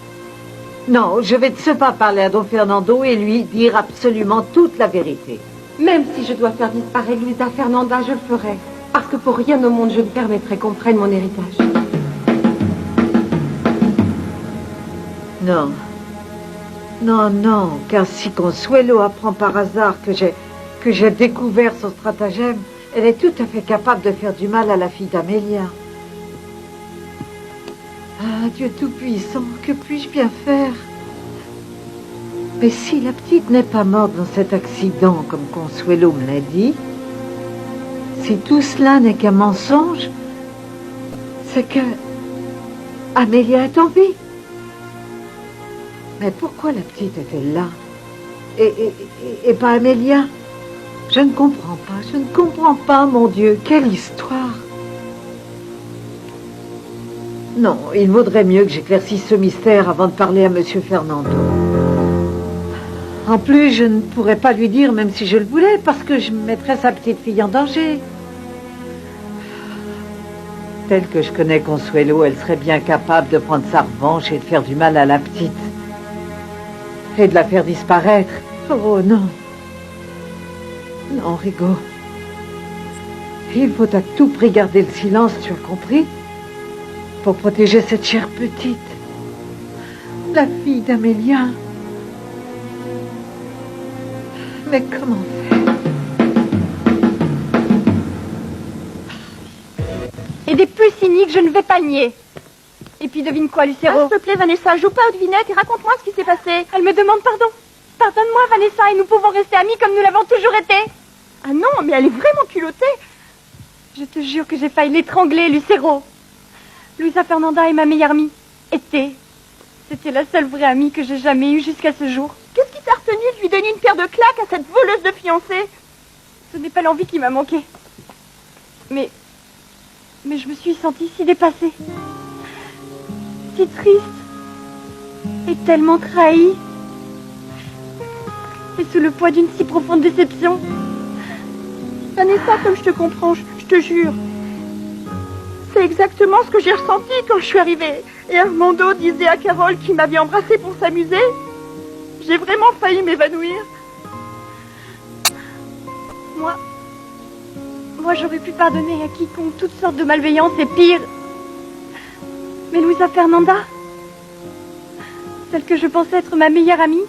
Speaker 1: Non, je vais de ce pas parler à Don Fernando et lui dire absolument toute la vérité.
Speaker 5: Même si je dois faire disparaître Luisa Fernanda, je le ferai. Parce que pour rien au monde, je ne permettrai qu'on prenne mon héritage.
Speaker 1: Non. Non, car si Consuelo apprend par hasard que j'ai découvert son stratagème, elle est tout à fait capable de faire du mal à la fille d'Amelia. Ah, Dieu Tout-Puissant, que puis-je bien faire? Mais si la petite n'est pas morte dans cet accident, comme Consuelo me l'a dit, si tout cela n'est qu'un mensonge, c'est que Amelia est en vie. Mais pourquoi la petite est-elle là et pas Amélia? Je ne comprends pas, mon Dieu. Quelle histoire! Non, il vaudrait mieux que j'éclaircisse ce mystère avant de parler à Monsieur Fernando. En plus, je ne pourrais pas lui dire, même si je le voulais, parce que je mettrais sa petite fille en danger. Telle que je connais Consuelo, elle serait bien capable de prendre sa revanche et de faire du mal à la petite. Et de la faire disparaître. Oh non. Non, Rigo. Il faut à tout prix garder le silence, tu as compris? Pour protéger cette chère petite. La fille d'Amélia. Mais comment faire?
Speaker 2: Et des plus cyniques, je ne vais pas nier. Et puis devine quoi, Lucero?
Speaker 15: S'il te plaît, Vanessa, joue pas aux devinettes et raconte-moi ce qui s'est passé.
Speaker 2: Elle me demande pardon. Pardonne-moi, Vanessa, et nous pouvons rester amis comme nous l'avons toujours été.
Speaker 15: Ah non, mais elle est vraiment culottée.
Speaker 2: Je te jure que j'ai failli l'étrangler, Lucero. Luisa Fernanda est ma meilleure amie. C'était la seule vraie amie que j'ai jamais eue jusqu'à ce jour.
Speaker 15: Qu'est-ce qui t'a retenu de lui donner une paire de claques à cette voleuse de fiancée?
Speaker 2: Ce n'est pas l'envie qui m'a manqué. Mais je me suis sentie si dépassée. Si triste. Et tellement trahie. Et sous le poids d'une si profonde déception.
Speaker 15: Vanessa, comme je te comprends, je te jure. C'est exactement ce que j'ai ressenti quand je suis arrivée. Et Armando disait à Carole qu'il m'avait embrassée pour s'amuser. J'ai vraiment failli m'évanouir.
Speaker 2: Moi, j'aurais pu pardonner à quiconque toutes sortes de malveillance et pire. Mais Luisa Fernanda, celle que je pensais être ma meilleure amie,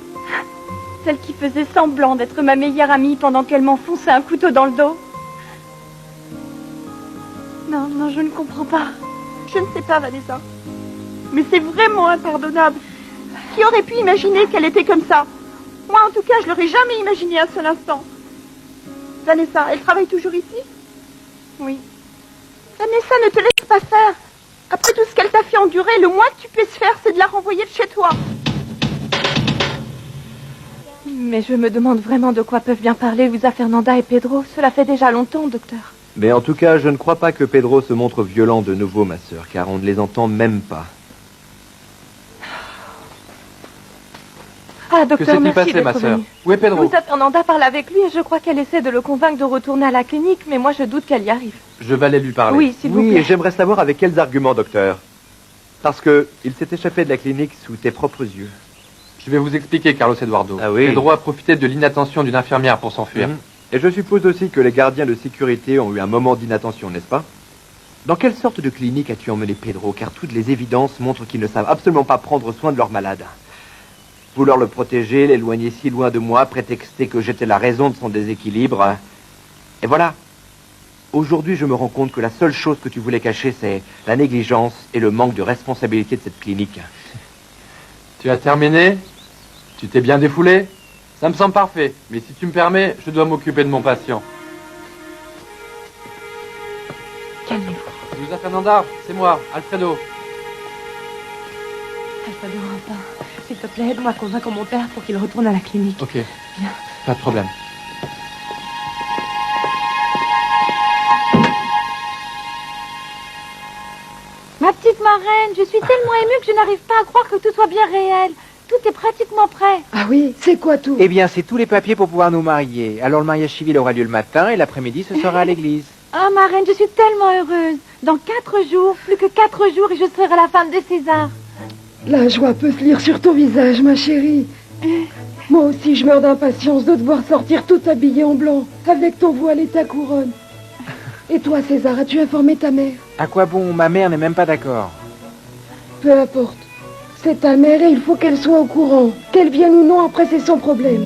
Speaker 2: celle qui faisait semblant d'être ma meilleure amie pendant qu'elle m'enfonçait un couteau dans le dos. Non, je ne comprends pas.
Speaker 15: Je ne sais pas, Vanessa. Mais c'est vraiment impardonnable. Qui aurait pu imaginer qu'elle était comme ça? Moi, en tout cas, je l'aurais jamais imaginé un seul instant. Vanessa, elle travaille toujours ici?
Speaker 2: Oui.
Speaker 15: Vanessa, ne te laisse pas faire. Après tout ce qu'elle t'a fait endurer, le moins que tu puisses faire, c'est de la renvoyer de chez toi.
Speaker 2: Mais je me demande vraiment de quoi peuvent bien parler Luisa Fernanda et Pedro. Cela fait déjà longtemps, docteur.
Speaker 9: Mais en tout cas, je ne crois pas que Pedro se montre violent de nouveau, ma sœur, car on ne les entend même pas.
Speaker 2: Ah, docteur, merci
Speaker 8: passé,
Speaker 2: d'être
Speaker 8: ma sœur?
Speaker 2: venu.
Speaker 8: Où est Pedro?
Speaker 2: Luisa Fernanda parle avec lui et je crois qu'elle essaie de le convaincre de retourner à la clinique, mais moi je doute qu'elle y arrive.
Speaker 8: Je vais aller lui parler.
Speaker 2: Oui, s'il vous
Speaker 9: Oui,
Speaker 2: plaît.
Speaker 9: et j'aimerais savoir avec quels arguments, docteur. Parce que il s'est échappé de la clinique sous tes propres yeux.
Speaker 8: Je vais vous expliquer, Carlos Eduardo.
Speaker 9: Ah oui.
Speaker 8: Pedro a profité de l'inattention d'une infirmière pour s'enfuir.
Speaker 9: Et je suppose aussi que les gardiens de sécurité ont eu un moment d'inattention, n'est-ce pas? Dans quelle sorte de clinique as-tu emmené Pedro? Car toutes les évidences montrent qu'ils ne savent absolument pas prendre soin de leur malade. Vouloir le protéger, l'éloigner si loin de moi, prétexter que j'étais la raison de son déséquilibre. Et voilà. Aujourd'hui, je me rends compte que la seule chose que tu voulais cacher, c'est la négligence et le manque de responsabilité de cette clinique.
Speaker 8: Tu as terminé? Tu t'es bien défoulé? Ça me semble parfait, mais si tu me permets, je dois m'occuper de mon patient.
Speaker 2: Calmez-vous.
Speaker 8: Luisa Fernanda, c'est moi, Alfredo.
Speaker 11: Alfredo, enfin, s'il te plaît, aide-moi à convaincre mon père pour qu'il retourne à la clinique.
Speaker 8: Ok,
Speaker 11: Viens.
Speaker 8: pas de problème.
Speaker 14: Ma petite marraine, je suis tellement émue que je n'arrive pas à croire que tout soit bien réel. Tout est pratiquement prêt.
Speaker 16: Ah oui, c'est quoi tout?
Speaker 17: Eh bien, c'est tous les papiers pour pouvoir nous marier. Alors, le mariage civil aura lieu le matin et l'après-midi, ce sera à l'église.
Speaker 14: Ah, marraine, je suis tellement heureuse. Dans 4 jours, plus que 4 jours, et je serai la femme de César.
Speaker 16: La joie peut se lire sur ton visage, ma chérie. Moi aussi, je meurs d'impatience de te voir sortir toute habillée en blanc, avec ton voile et ta couronne. Et toi, César, as-tu informé ta mère?
Speaker 17: À quoi bon? Ma mère n'est même pas d'accord.
Speaker 16: Peu importe. C'est ta mère et il faut qu'elle soit au courant. Qu'elle vienne ou non, après, c'est son problème.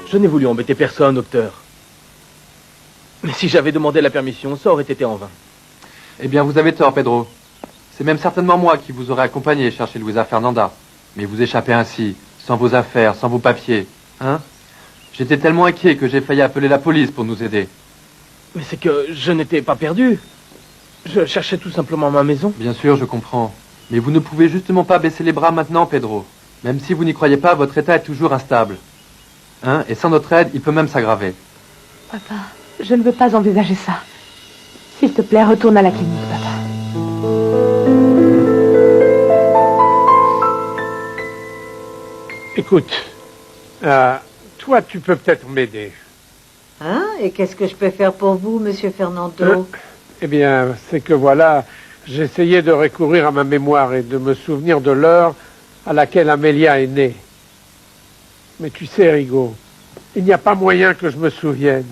Speaker 10: Je n'ai voulu embêter personne, docteur. Mais si j'avais demandé la permission, ça aurait été en vain.
Speaker 8: Eh bien, vous avez tort, Pedro. C'est même certainement moi qui vous aurais accompagné chercher Luisa Fernanda. Mais vous échappez ainsi, sans vos affaires, sans vos papiers. Hein? J'étais tellement inquiet que j'ai failli appeler la police pour nous aider.
Speaker 10: Mais c'est que je n'étais pas perdu. Je cherchais tout simplement ma maison.
Speaker 8: Bien sûr, je comprends. Mais vous ne pouvez justement pas baisser les bras maintenant, Pedro. Même si vous n'y croyez pas, votre état est toujours instable. Hein? Et sans notre aide, il peut même s'aggraver.
Speaker 11: Papa, je ne veux pas envisager ça. S'il te plaît, retourne à la clinique, papa.
Speaker 6: Écoute, toi, tu peux peut-être m'aider.
Speaker 1: Hein? Et qu'est-ce que je peux faire pour vous, monsieur Fernando?
Speaker 6: Eh bien, c'est que voilà, j'essayais de recourir à ma mémoire et de me souvenir de l'heure à laquelle Amélia est née. Mais tu sais, Rigo, il n'y a pas moyen que je me souvienne.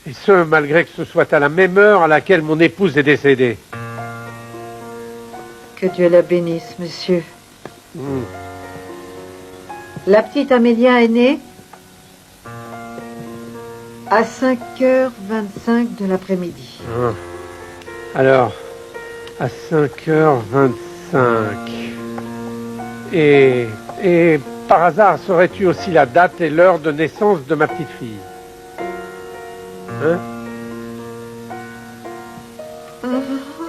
Speaker 6: Et ce, malgré que ce soit à la même heure à laquelle mon épouse est décédée.
Speaker 1: Que Dieu la bénisse, monsieur. La petite Amélia est née à 5h25 de l'après-midi.
Speaker 6: Alors, à 5h25. Et par hasard, saurais-tu aussi la date et l'heure de naissance de ma petite fille? Hein?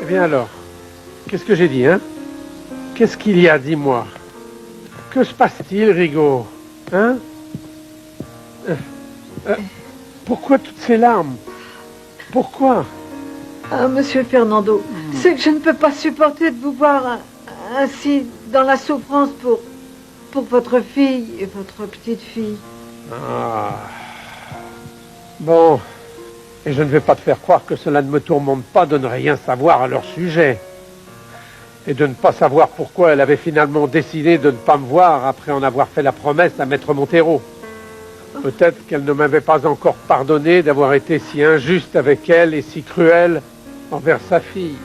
Speaker 6: Eh bien alors, qu'est-ce que j'ai dit, hein? Qu'est-ce qu'il y a, dis-moi? Que se passe-t-il, Rigo? Hein? Pourquoi toutes ces larmes? Pourquoi?
Speaker 1: Ah, monsieur Fernando, c'est que je ne peux pas supporter de vous voir ainsi dans la souffrance pour votre fille et votre petite fille.
Speaker 6: Ah. Bon. Et je ne vais pas te faire croire que cela ne me tourmente pas de ne rien savoir à leur sujet. Et de ne pas savoir pourquoi elle avait finalement décidé de ne pas me voir après en avoir fait la promesse à Maître Montero. Peut-être qu'elle ne m'avait pas encore pardonné d'avoir été si injuste avec elle et si cruelle envers sa fille.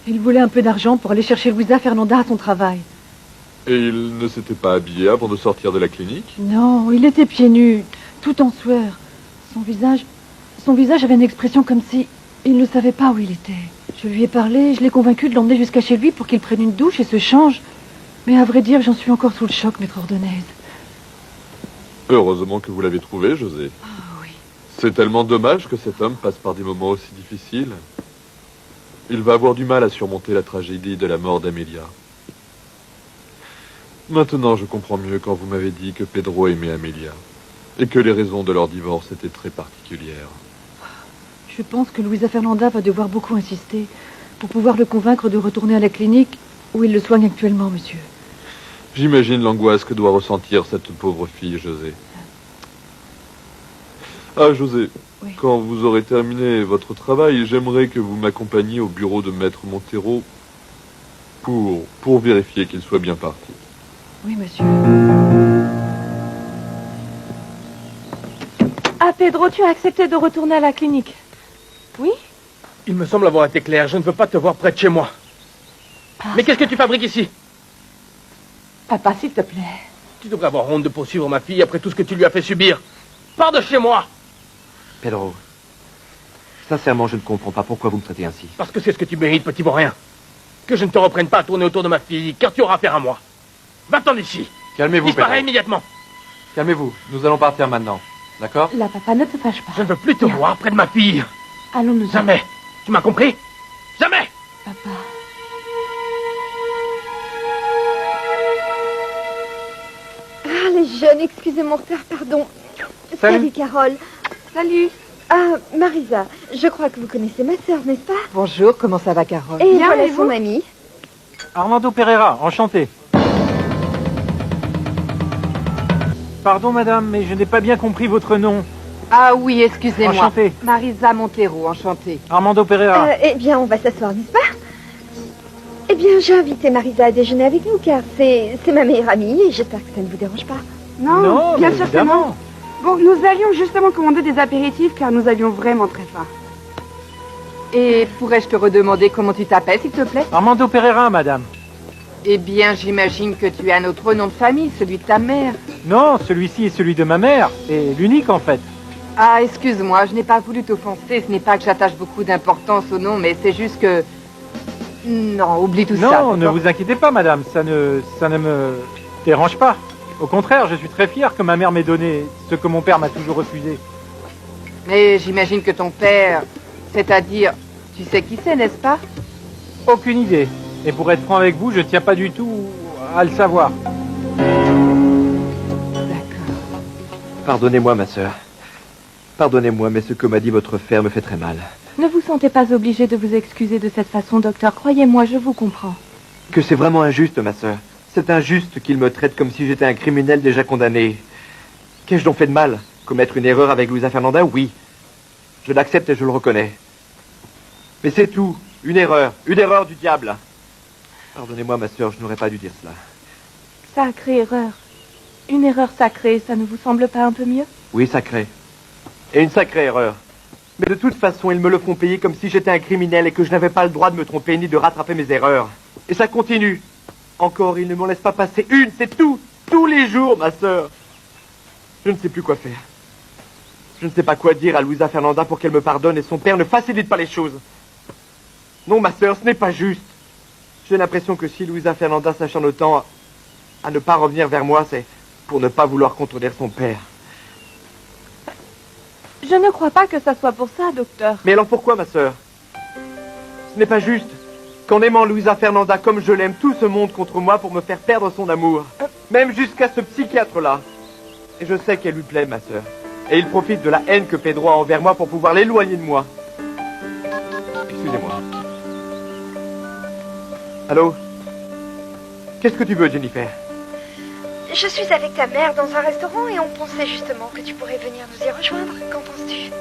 Speaker 2: Il voulait un peu d'argent pour aller chercher Luisa Fernanda à son travail.
Speaker 4: Et il ne s'était pas habillé avant de sortir de la clinique?
Speaker 2: Non, il était pieds nus, tout en sueur. Son visage avait une expression comme si il ne savait pas où il était. Je lui ai parlé, je l'ai convaincu de l'emmener jusqu'à chez lui pour qu'il prenne une douche et se change. Mais à vrai dire, j'en suis encore sous le choc, maître Ordonez.
Speaker 4: Heureusement que vous l'avez trouvé, José.
Speaker 2: Ah oui.
Speaker 4: C'est tellement dommage que cet homme passe par des moments aussi difficiles. Il va avoir du mal à surmonter la tragédie de la mort d'Amélia. Maintenant, je comprends mieux quand vous m'avez dit que Pedro aimait Amélia et que les raisons de leur divorce étaient très particulières.
Speaker 2: Je pense que Luisa Fernanda va devoir beaucoup insister pour pouvoir le convaincre de retourner à la clinique où il le soigne actuellement, monsieur.
Speaker 4: J'imagine l'angoisse que doit ressentir cette pauvre fille, José. Ah, José,
Speaker 2: oui.
Speaker 4: Quand vous aurez terminé votre travail, j'aimerais que vous m'accompagniez au bureau de Maître Montero pour vérifier qu'il soit bien parti.
Speaker 2: Oui, monsieur. Ah, Pedro, tu as accepté de retourner à la clinique. Oui?
Speaker 10: Il me semble avoir été clair. Je ne veux pas te voir près de chez moi. Mais qu'est-ce que tu fabriques ici?
Speaker 11: Papa, s'il te plaît.
Speaker 10: Tu devrais avoir honte de poursuivre ma fille après tout ce que tu lui as fait subir. Pars de chez moi!
Speaker 9: Pedro, sincèrement, je ne comprends pas pourquoi vous me traitez ainsi.
Speaker 10: Parce que c'est ce que tu mérites, petit vaurien. Que je ne te reprenne pas à tourner autour de ma fille, car tu auras affaire à moi. Va-t'en d'ici.
Speaker 8: Calmez-vous,
Speaker 10: Disparais
Speaker 8: Pedro.
Speaker 10: immédiatement.
Speaker 8: Calmez-vous, nous allons partir maintenant. D'accord?
Speaker 11: Là, papa, ne te fâche pas.
Speaker 10: Je ne veux plus te voir près de ma fille.
Speaker 11: Allons-nous.
Speaker 10: Jamais. Tu m'as compris? Jamais.
Speaker 11: Papa.
Speaker 14: Ah, les jeunes, excusez mon retard, pardon.
Speaker 8: Salut.
Speaker 14: Carole.
Speaker 7: Salut.
Speaker 14: Ah, Marisa, je crois que vous connaissez ma sœur, n'est-ce pas?
Speaker 7: Bonjour, comment ça va, Carole?
Speaker 14: Et
Speaker 2: Bien,
Speaker 14: voilà
Speaker 2: et
Speaker 14: son
Speaker 2: vous?
Speaker 14: amie.
Speaker 13: Armando Pereira, enchanté. Pardon, madame, mais je n'ai pas bien compris votre nom.
Speaker 7: Ah oui, excusez-moi.
Speaker 13: Enchanté.
Speaker 7: Marisa Montero, enchantée.
Speaker 13: Armando Pereira.
Speaker 14: Eh bien, on va s'asseoir, n'est-ce pas? Eh bien, j'ai invité Marisa à déjeuner avec nous, car c'est ma meilleure amie, et j'espère que ça ne vous dérange pas.
Speaker 13: Non,
Speaker 15: bien
Speaker 13: mais
Speaker 15: sûr
Speaker 13: évidemment.
Speaker 15: que non. Bon, nous allions justement commander des apéritifs, car nous avions vraiment très faim.
Speaker 7: Et pourrais-je te redemander comment tu t'appelles, s'il te plaît?
Speaker 13: Armando Pereira, madame.
Speaker 7: Eh bien, j'imagine que tu as un autre nom de famille, celui de ta mère.
Speaker 13: Non, celui-ci est celui de ma mère, et l'unique en fait.
Speaker 7: Ah, excuse-moi, je n'ai pas voulu t'offenser. Ce n'est pas que j'attache beaucoup d'importance au nom, mais c'est juste que... Non, oublie tout ça.
Speaker 13: Non, ne vous inquiétez pas, madame, ça ne me dérange pas. Au contraire, je suis très fier que ma mère m'ait donné ce que mon père m'a toujours refusé.
Speaker 7: Mais j'imagine que ton père, c'est-à-dire Tu sais qui c'est, n'est-ce pas?
Speaker 13: Aucune idée. Et pour être franc avec vous, je tiens pas du tout à le savoir.
Speaker 9: Pardonnez-moi, ma sœur. Pardonnez-moi, mais ce que m'a dit votre frère me fait très mal.
Speaker 2: Ne vous sentez pas obligé de vous excuser de cette façon, docteur. Croyez-moi, je vous comprends.
Speaker 9: Que c'est vraiment injuste, ma sœur. C'est injuste qu'il me traite comme si j'étais un criminel déjà condamné. Qu'ai-je donc fait de mal? Commettre une erreur avec Louisa Fernanda? Oui. Je l'accepte et je le reconnais. Mais c'est tout. Une erreur du diable. Pardonnez-moi, ma sœur, je n'aurais pas dû dire cela.
Speaker 2: Sacrée erreur. Une erreur sacrée, ça ne vous semble pas un peu mieux?
Speaker 9: Oui, sacré. Et une sacrée erreur. Mais de toute façon, ils me le font payer comme si j'étais un criminel et que je n'avais pas le droit de me tromper ni de rattraper mes erreurs. Et ça continue. Encore, ils ne m'en laissent pas passer une, c'est tout. Tous les jours, ma sœur. Je ne sais plus quoi faire. Je ne sais pas quoi dire à Louisa Fernanda pour qu'elle me pardonne et son père ne facilite pas les choses. Non, ma sœur, ce n'est pas juste. J'ai l'impression que si Louisa Fernanda s'acharne autant à ne pas revenir vers moi, c'est pour ne pas vouloir contredire son père.
Speaker 2: Je ne crois pas que ça soit pour ça, docteur.
Speaker 9: Mais alors pourquoi, ma sœur? Ce n'est pas juste qu'en aimant Louisa Fernanda comme je l'aime, tout ce monde contre moi pour me faire perdre son amour. Même jusqu'à ce psychiatre-là. Et je sais qu'elle lui plaît, ma sœur. Et il profite de la haine que Pedro a envers moi pour pouvoir l'éloigner de moi. Excusez-moi. Allô? Qu'est-ce que tu veux, Jennifer?
Speaker 14: Je suis avec ta mère dans un restaurant et on pensait justement que tu pourrais venir nous y rejoindre. Qu'en penses-tu?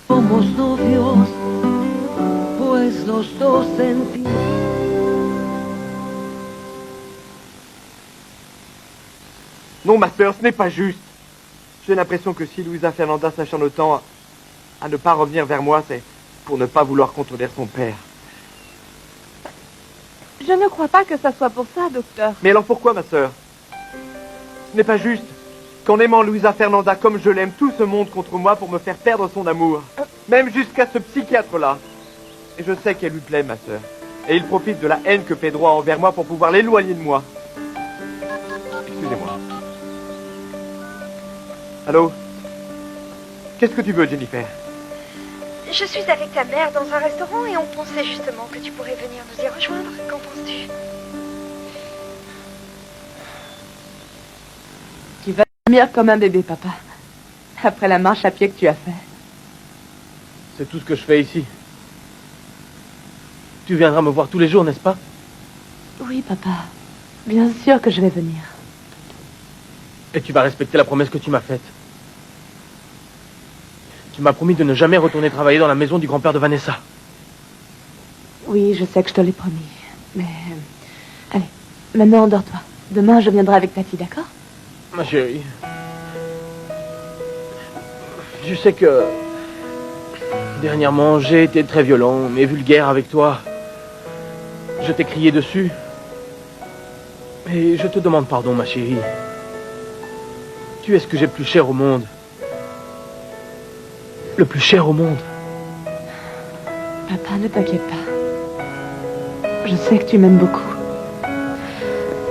Speaker 3: Somos novios, pues los dos sentimos.
Speaker 9: Non, ma sœur, ce n'est pas juste. J'ai l'impression que si Louisa Fernanda s'acharne autant à ne pas revenir vers moi, c'est pour ne pas vouloir contredire son père.
Speaker 2: Je ne crois pas que ça soit pour ça, docteur.
Speaker 9: Mais alors pourquoi, ma sœur? Ce n'est pas juste qu'en aimant Louisa Fernanda comme je l'aime, tout ce monde contre moi pour me faire perdre son amour. Même jusqu'à ce psychiatre-là. Et je sais qu'elle lui plaît, ma sœur. Et il profite de la haine que Pedro a envers moi pour pouvoir l'éloigner de moi. Excusez-moi. Allô? Qu'est-ce que tu veux, Jennifer?
Speaker 14: Je suis avec ta mère dans un restaurant et on pensait justement que tu pourrais venir nous y rejoindre. Qu'en penses-tu?
Speaker 11: Tu vas dormir comme un bébé, papa. Après la marche à pied que tu as fait.
Speaker 10: C'est tout ce que je fais ici. Tu viendras me voir tous les jours, n'est-ce pas?
Speaker 11: Oui, papa. Bien sûr que je vais venir.
Speaker 10: Et tu vas respecter la promesse que tu m'as faite. Tu m'as promis de ne jamais retourner travailler dans la maison du grand-père de Vanessa.
Speaker 11: Oui, je sais que je te l'ai promis. Mais... allez, maintenant endors-toi. Demain, je viendrai avec ta fille, d'accord?
Speaker 10: Ma chérie. Je sais que... dernièrement, j'ai été très violent, mais vulgaire avec toi. Je t'ai crié dessus. Et je te demande pardon, ma chérie. Tu es ce que j'ai de plus cher au monde. Le plus cher au monde.
Speaker 11: Papa, ne t'inquiète pas. Je sais que tu m'aimes beaucoup.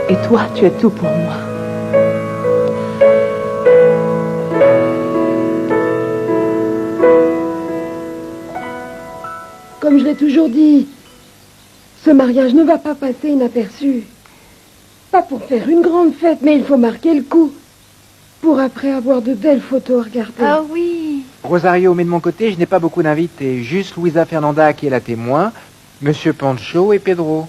Speaker 11: Et toi, tu es tout pour moi.
Speaker 16: Comme je l'ai toujours dit, ce mariage ne va pas passer inaperçu. Pas pour faire une grande fête, mais il faut marquer le coup. Pour après avoir de belles photos à regarder.
Speaker 17: Ah oui. Rosario, mais de mon côté, je n'ai pas beaucoup d'invités. Juste Louisa Fernanda qui est la témoin, Monsieur Pancho et Pedro.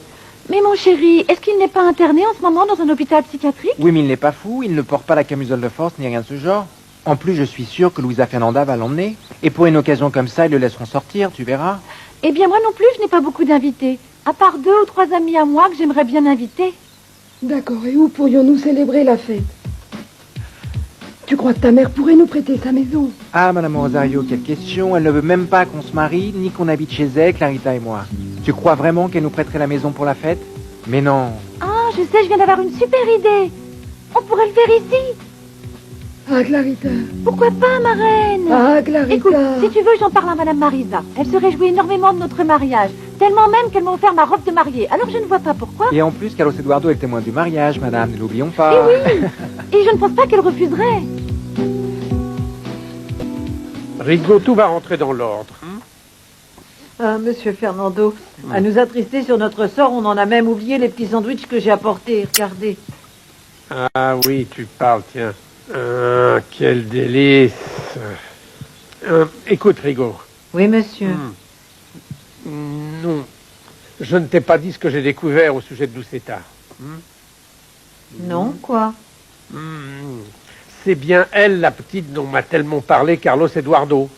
Speaker 2: Mais mon chéri, est-ce qu'il n'est pas interné en ce moment dans un hôpital psychiatrique?
Speaker 17: Oui, mais il n'est pas fou, il ne porte pas la camisole de force ni rien de ce genre. En plus, je suis sûr que Louisa Fernanda va l'emmener. Et pour une occasion comme ça, ils le laisseront sortir, tu verras.
Speaker 2: Eh bien, moi non plus, je n'ai pas beaucoup d'invités. À part 2 ou 3 amis à moi que j'aimerais bien inviter.
Speaker 16: D'accord, et où pourrions-nous célébrer la fête? Tu crois que ta mère pourrait nous prêter sa maison?
Speaker 17: Ah, Madame Rosario, quelle question. Elle ne veut même pas qu'on se marie, ni qu'on habite chez elle, Clarita et moi. Tu crois vraiment qu'elle nous prêterait la maison pour la fête? Mais non.
Speaker 2: Ah, je sais, je viens d'avoir une super idée. On pourrait le faire ici.
Speaker 16: Ah, Clarita.
Speaker 2: Pourquoi pas, ma reine?
Speaker 16: Ah, Clarita.
Speaker 2: Écoute, si tu veux, j'en parle à Madame Marisa. Elle se réjouit énormément de notre mariage. Tellement même qu'elle m'a offert ma robe de mariée. Alors je ne vois pas pourquoi.
Speaker 17: Et en plus, Carlos Eduardo est le témoin du mariage, madame, ne l'oublions pas.
Speaker 2: Et oui. Et je ne pense pas qu'elle refuserait.
Speaker 6: Rigo, tout va rentrer dans l'ordre.
Speaker 1: Ah, monsieur Fernando, à nous attrister sur notre sort, on en a même oublié les petits sandwichs que j'ai apportés. Regardez.
Speaker 6: Ah oui, tu parles, tiens. Ah, quel délice. Écoute, Rigo.
Speaker 1: Oui, monsieur.
Speaker 6: Non. Je ne t'ai pas dit ce que j'ai découvert au sujet de Lucetta.
Speaker 1: Non, quoi?
Speaker 6: C'est bien elle, la petite, dont m'a tellement parlé Carlos Eduardo.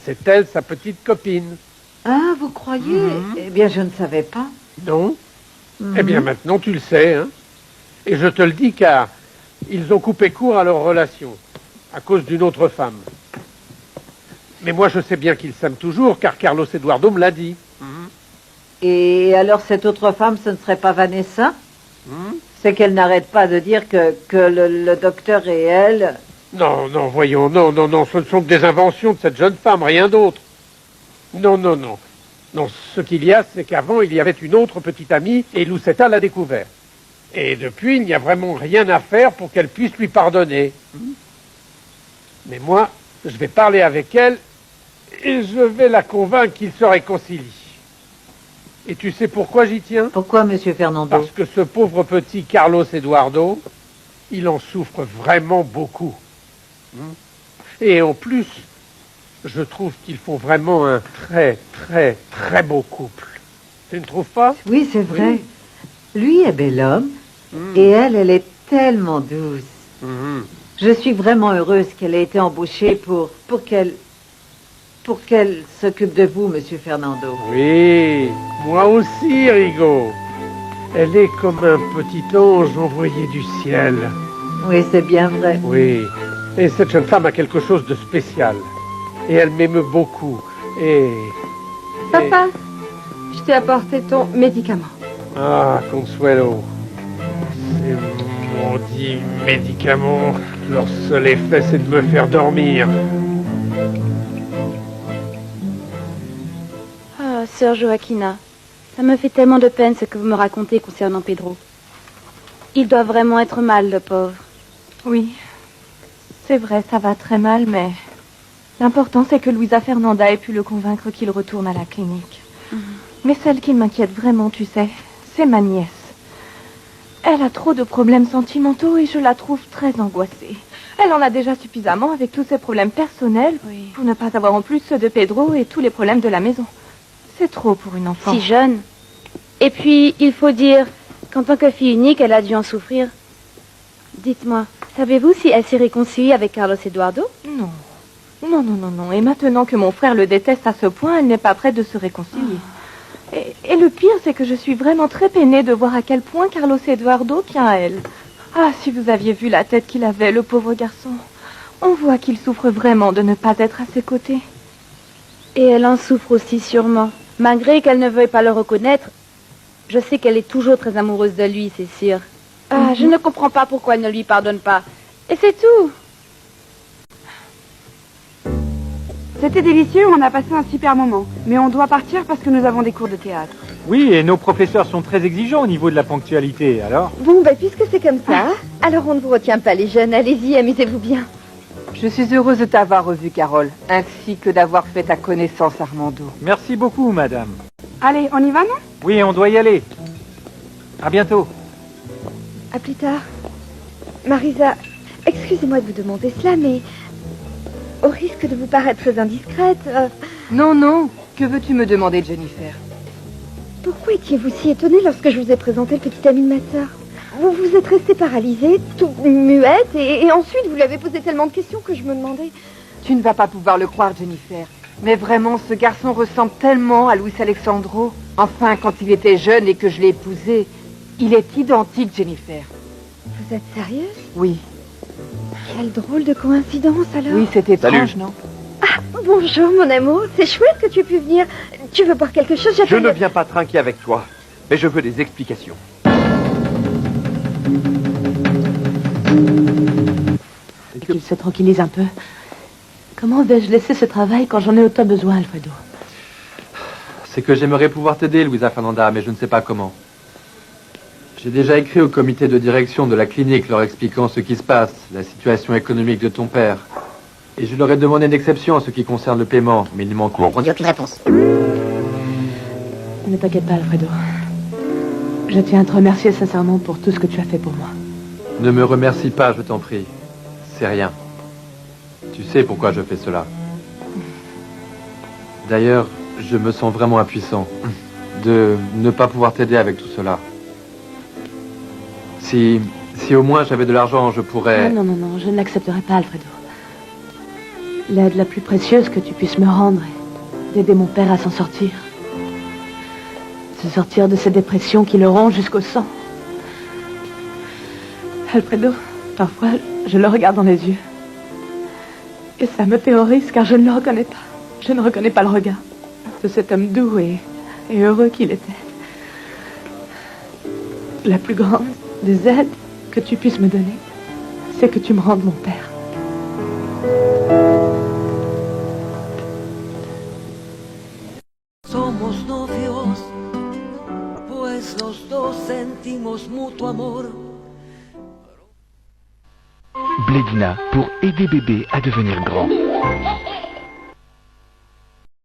Speaker 6: C'est elle, sa petite copine.
Speaker 1: Ah, vous croyez? Eh bien, je ne savais pas.
Speaker 6: Non? Eh bien, maintenant, tu le sais, hein. Et je te le dis car ils ont coupé court à leur relation, à cause d'une autre femme. Mais moi, je sais bien qu'ils s'aiment toujours, car Carlos Eduardo me l'a dit.
Speaker 1: Et alors, cette autre femme, ce ne serait pas Vanessa? C'est qu'elle n'arrête pas de dire que le docteur et elle...
Speaker 6: Non, voyons, non, ce ne sont que des inventions de cette jeune femme, rien d'autre. Non. Non, ce qu'il y a, c'est qu'avant, il y avait une autre petite amie, et Lucetta l'a découvert. Et depuis, il n'y a vraiment rien à faire pour qu'elle puisse lui pardonner. Mais moi, je vais parler avec elle, et je vais la convaincre qu'ils se réconcilient. Et tu sais pourquoi j'y tiens?
Speaker 1: Pourquoi, monsieur Fernando?
Speaker 6: Parce que ce pauvre petit Carlos Eduardo, il en souffre vraiment beaucoup. Et en plus, je trouve qu'ils font vraiment un très beau couple. Tu ne trouves pas?
Speaker 1: Oui, c'est vrai. Lui est bel homme, et elle est tellement douce. Je suis vraiment heureuse qu'elle ait été embauchée pour qu'elle s'occupe de vous, monsieur Fernando.
Speaker 6: Oui, moi aussi, Rigo. Elle est comme un petit ange envoyé du ciel.
Speaker 1: Oui, c'est bien vrai.
Speaker 6: Oui, et cette jeune femme a quelque chose de spécial. Et elle m'aime beaucoup. Et...
Speaker 5: Papa, je t'ai apporté ton médicament.
Speaker 6: Ah, Consuelo. Ces maudits médicaments, leur seul effet, c'est de me faire dormir.
Speaker 18: Oh, sœur Joaquina, ça me fait tellement de peine ce que vous me racontez concernant Pedro. Il doit vraiment être mal, le pauvre.
Speaker 2: Oui, c'est vrai, ça va très mal, mais l'important c'est que Luisa Fernanda ait pu le convaincre qu'il retourne à la clinique. Mais celle qui m'inquiète vraiment, tu sais, c'est ma nièce. Elle a trop de problèmes sentimentaux et je la trouve très angoissée. Elle en a déjà suffisamment avec tous ses problèmes personnels pour ne pas avoir en plus ceux de Pedro et tous les problèmes de la maison. C'est trop pour une enfant.
Speaker 18: Si jeune. Et puis, il faut dire qu'en tant que fille unique, elle a dû en souffrir. Dites-moi, savez-vous si elle s'est réconciliée avec Carlos Eduardo?
Speaker 2: Non. Non. Et maintenant que mon frère le déteste à ce point, elle n'est pas prête de se réconcilier. Et le pire, c'est que je suis vraiment très peinée de voir à quel point Carlos Eduardo tient à elle. Ah, si vous aviez vu la tête qu'il avait, le pauvre garçon. On voit qu'il souffre vraiment de ne pas être à ses côtés.
Speaker 18: Et elle en souffre aussi sûrement. Malgré qu'elle ne veuille pas le reconnaître, je sais qu'elle est toujours très amoureuse de lui, c'est sûr. Ah, je ne comprends pas pourquoi elle ne lui pardonne pas. Et c'est tout.
Speaker 15: C'était délicieux, on a passé un super moment. Mais on doit partir parce que nous avons des cours de théâtre.
Speaker 13: Oui, et nos professeurs sont très exigeants au niveau de la ponctualité, alors?
Speaker 14: Bon, puisque c'est comme ça, alors on ne vous retient pas, les jeunes. Allez-y, amusez-vous bien.
Speaker 7: Je suis heureuse de t'avoir revue, Carole, ainsi que d'avoir fait ta connaissance, Armando.
Speaker 13: Merci beaucoup, madame.
Speaker 15: Allez, on y va, non?
Speaker 13: Oui, on doit y aller. À bientôt.
Speaker 14: À plus tard. Marisa, excusez-moi de vous demander cela, mais au risque de vous paraître très indiscrète...
Speaker 7: Non, que veux-tu me demander, Jennifer?
Speaker 14: Pourquoi étiez-vous si étonnée lorsque je vous ai présenté le petit ami de ma sœur? Vous vous êtes restée paralysée, toute muette, et ensuite vous lui avez posé tellement de questions que je me demandais...
Speaker 7: Tu ne vas pas pouvoir le croire, Jennifer. Mais vraiment, ce garçon ressemble tellement à Luis Alexandro. Enfin, quand il était jeune et que je l'ai épousé, il est identique, Jennifer.
Speaker 14: Vous êtes sérieuse?
Speaker 7: Oui.
Speaker 14: Quelle drôle de coïncidence, alors.
Speaker 7: Oui, c'est étrange, non?
Speaker 14: Ah, bonjour, mon amour. C'est chouette que tu aies pu venir. Tu veux boire quelque chose?
Speaker 9: Je ne viens pas trinquer avec toi, mais je veux des explications.
Speaker 11: Qu'il se tranquillise un peu. Comment vais-je laisser ce travail quand j'en ai autant besoin, Alfredo?
Speaker 8: C'est que j'aimerais pouvoir t'aider, Luisa Fernanda, mais je ne sais pas comment. J'ai déjà écrit au comité de direction de la clinique leur expliquant ce qui se passe, la situation économique de ton père. Et je leur ai demandé une exception en ce qui concerne le paiement, mais ils m'ont
Speaker 19: Répondu aucune réponse.
Speaker 11: Ne t'inquiète pas, Alfredo. Je tiens à te remercier sincèrement pour tout ce que tu as fait pour moi.
Speaker 8: Ne me remercie pas, je t'en prie. C'est rien. Tu sais pourquoi je fais cela. D'ailleurs, je me sens vraiment impuissant de ne pas pouvoir t'aider avec tout cela. Si au moins j'avais de l'argent, je pourrais...
Speaker 11: Ah, non, non, non, je ne l'accepterai pas, Alfredo. L'aide la plus précieuse que tu puisses me rendre est d'aider mon père à s'en sortir. Se sortir de ces dépressions qui le rongent jusqu'au sang. Alfredo, parfois, je le regarde dans les yeux. Et ça me terrorise car je ne le reconnais pas. Je ne reconnais pas le regard de cet homme doux et heureux qu'il était. La plus grande des aides que tu puisses me donner, c'est que tu me rendes mon père.
Speaker 3: Somos novios, pues los dos sentimos mutuo amor.
Speaker 20: Blédina pour aider bébé à devenir grand.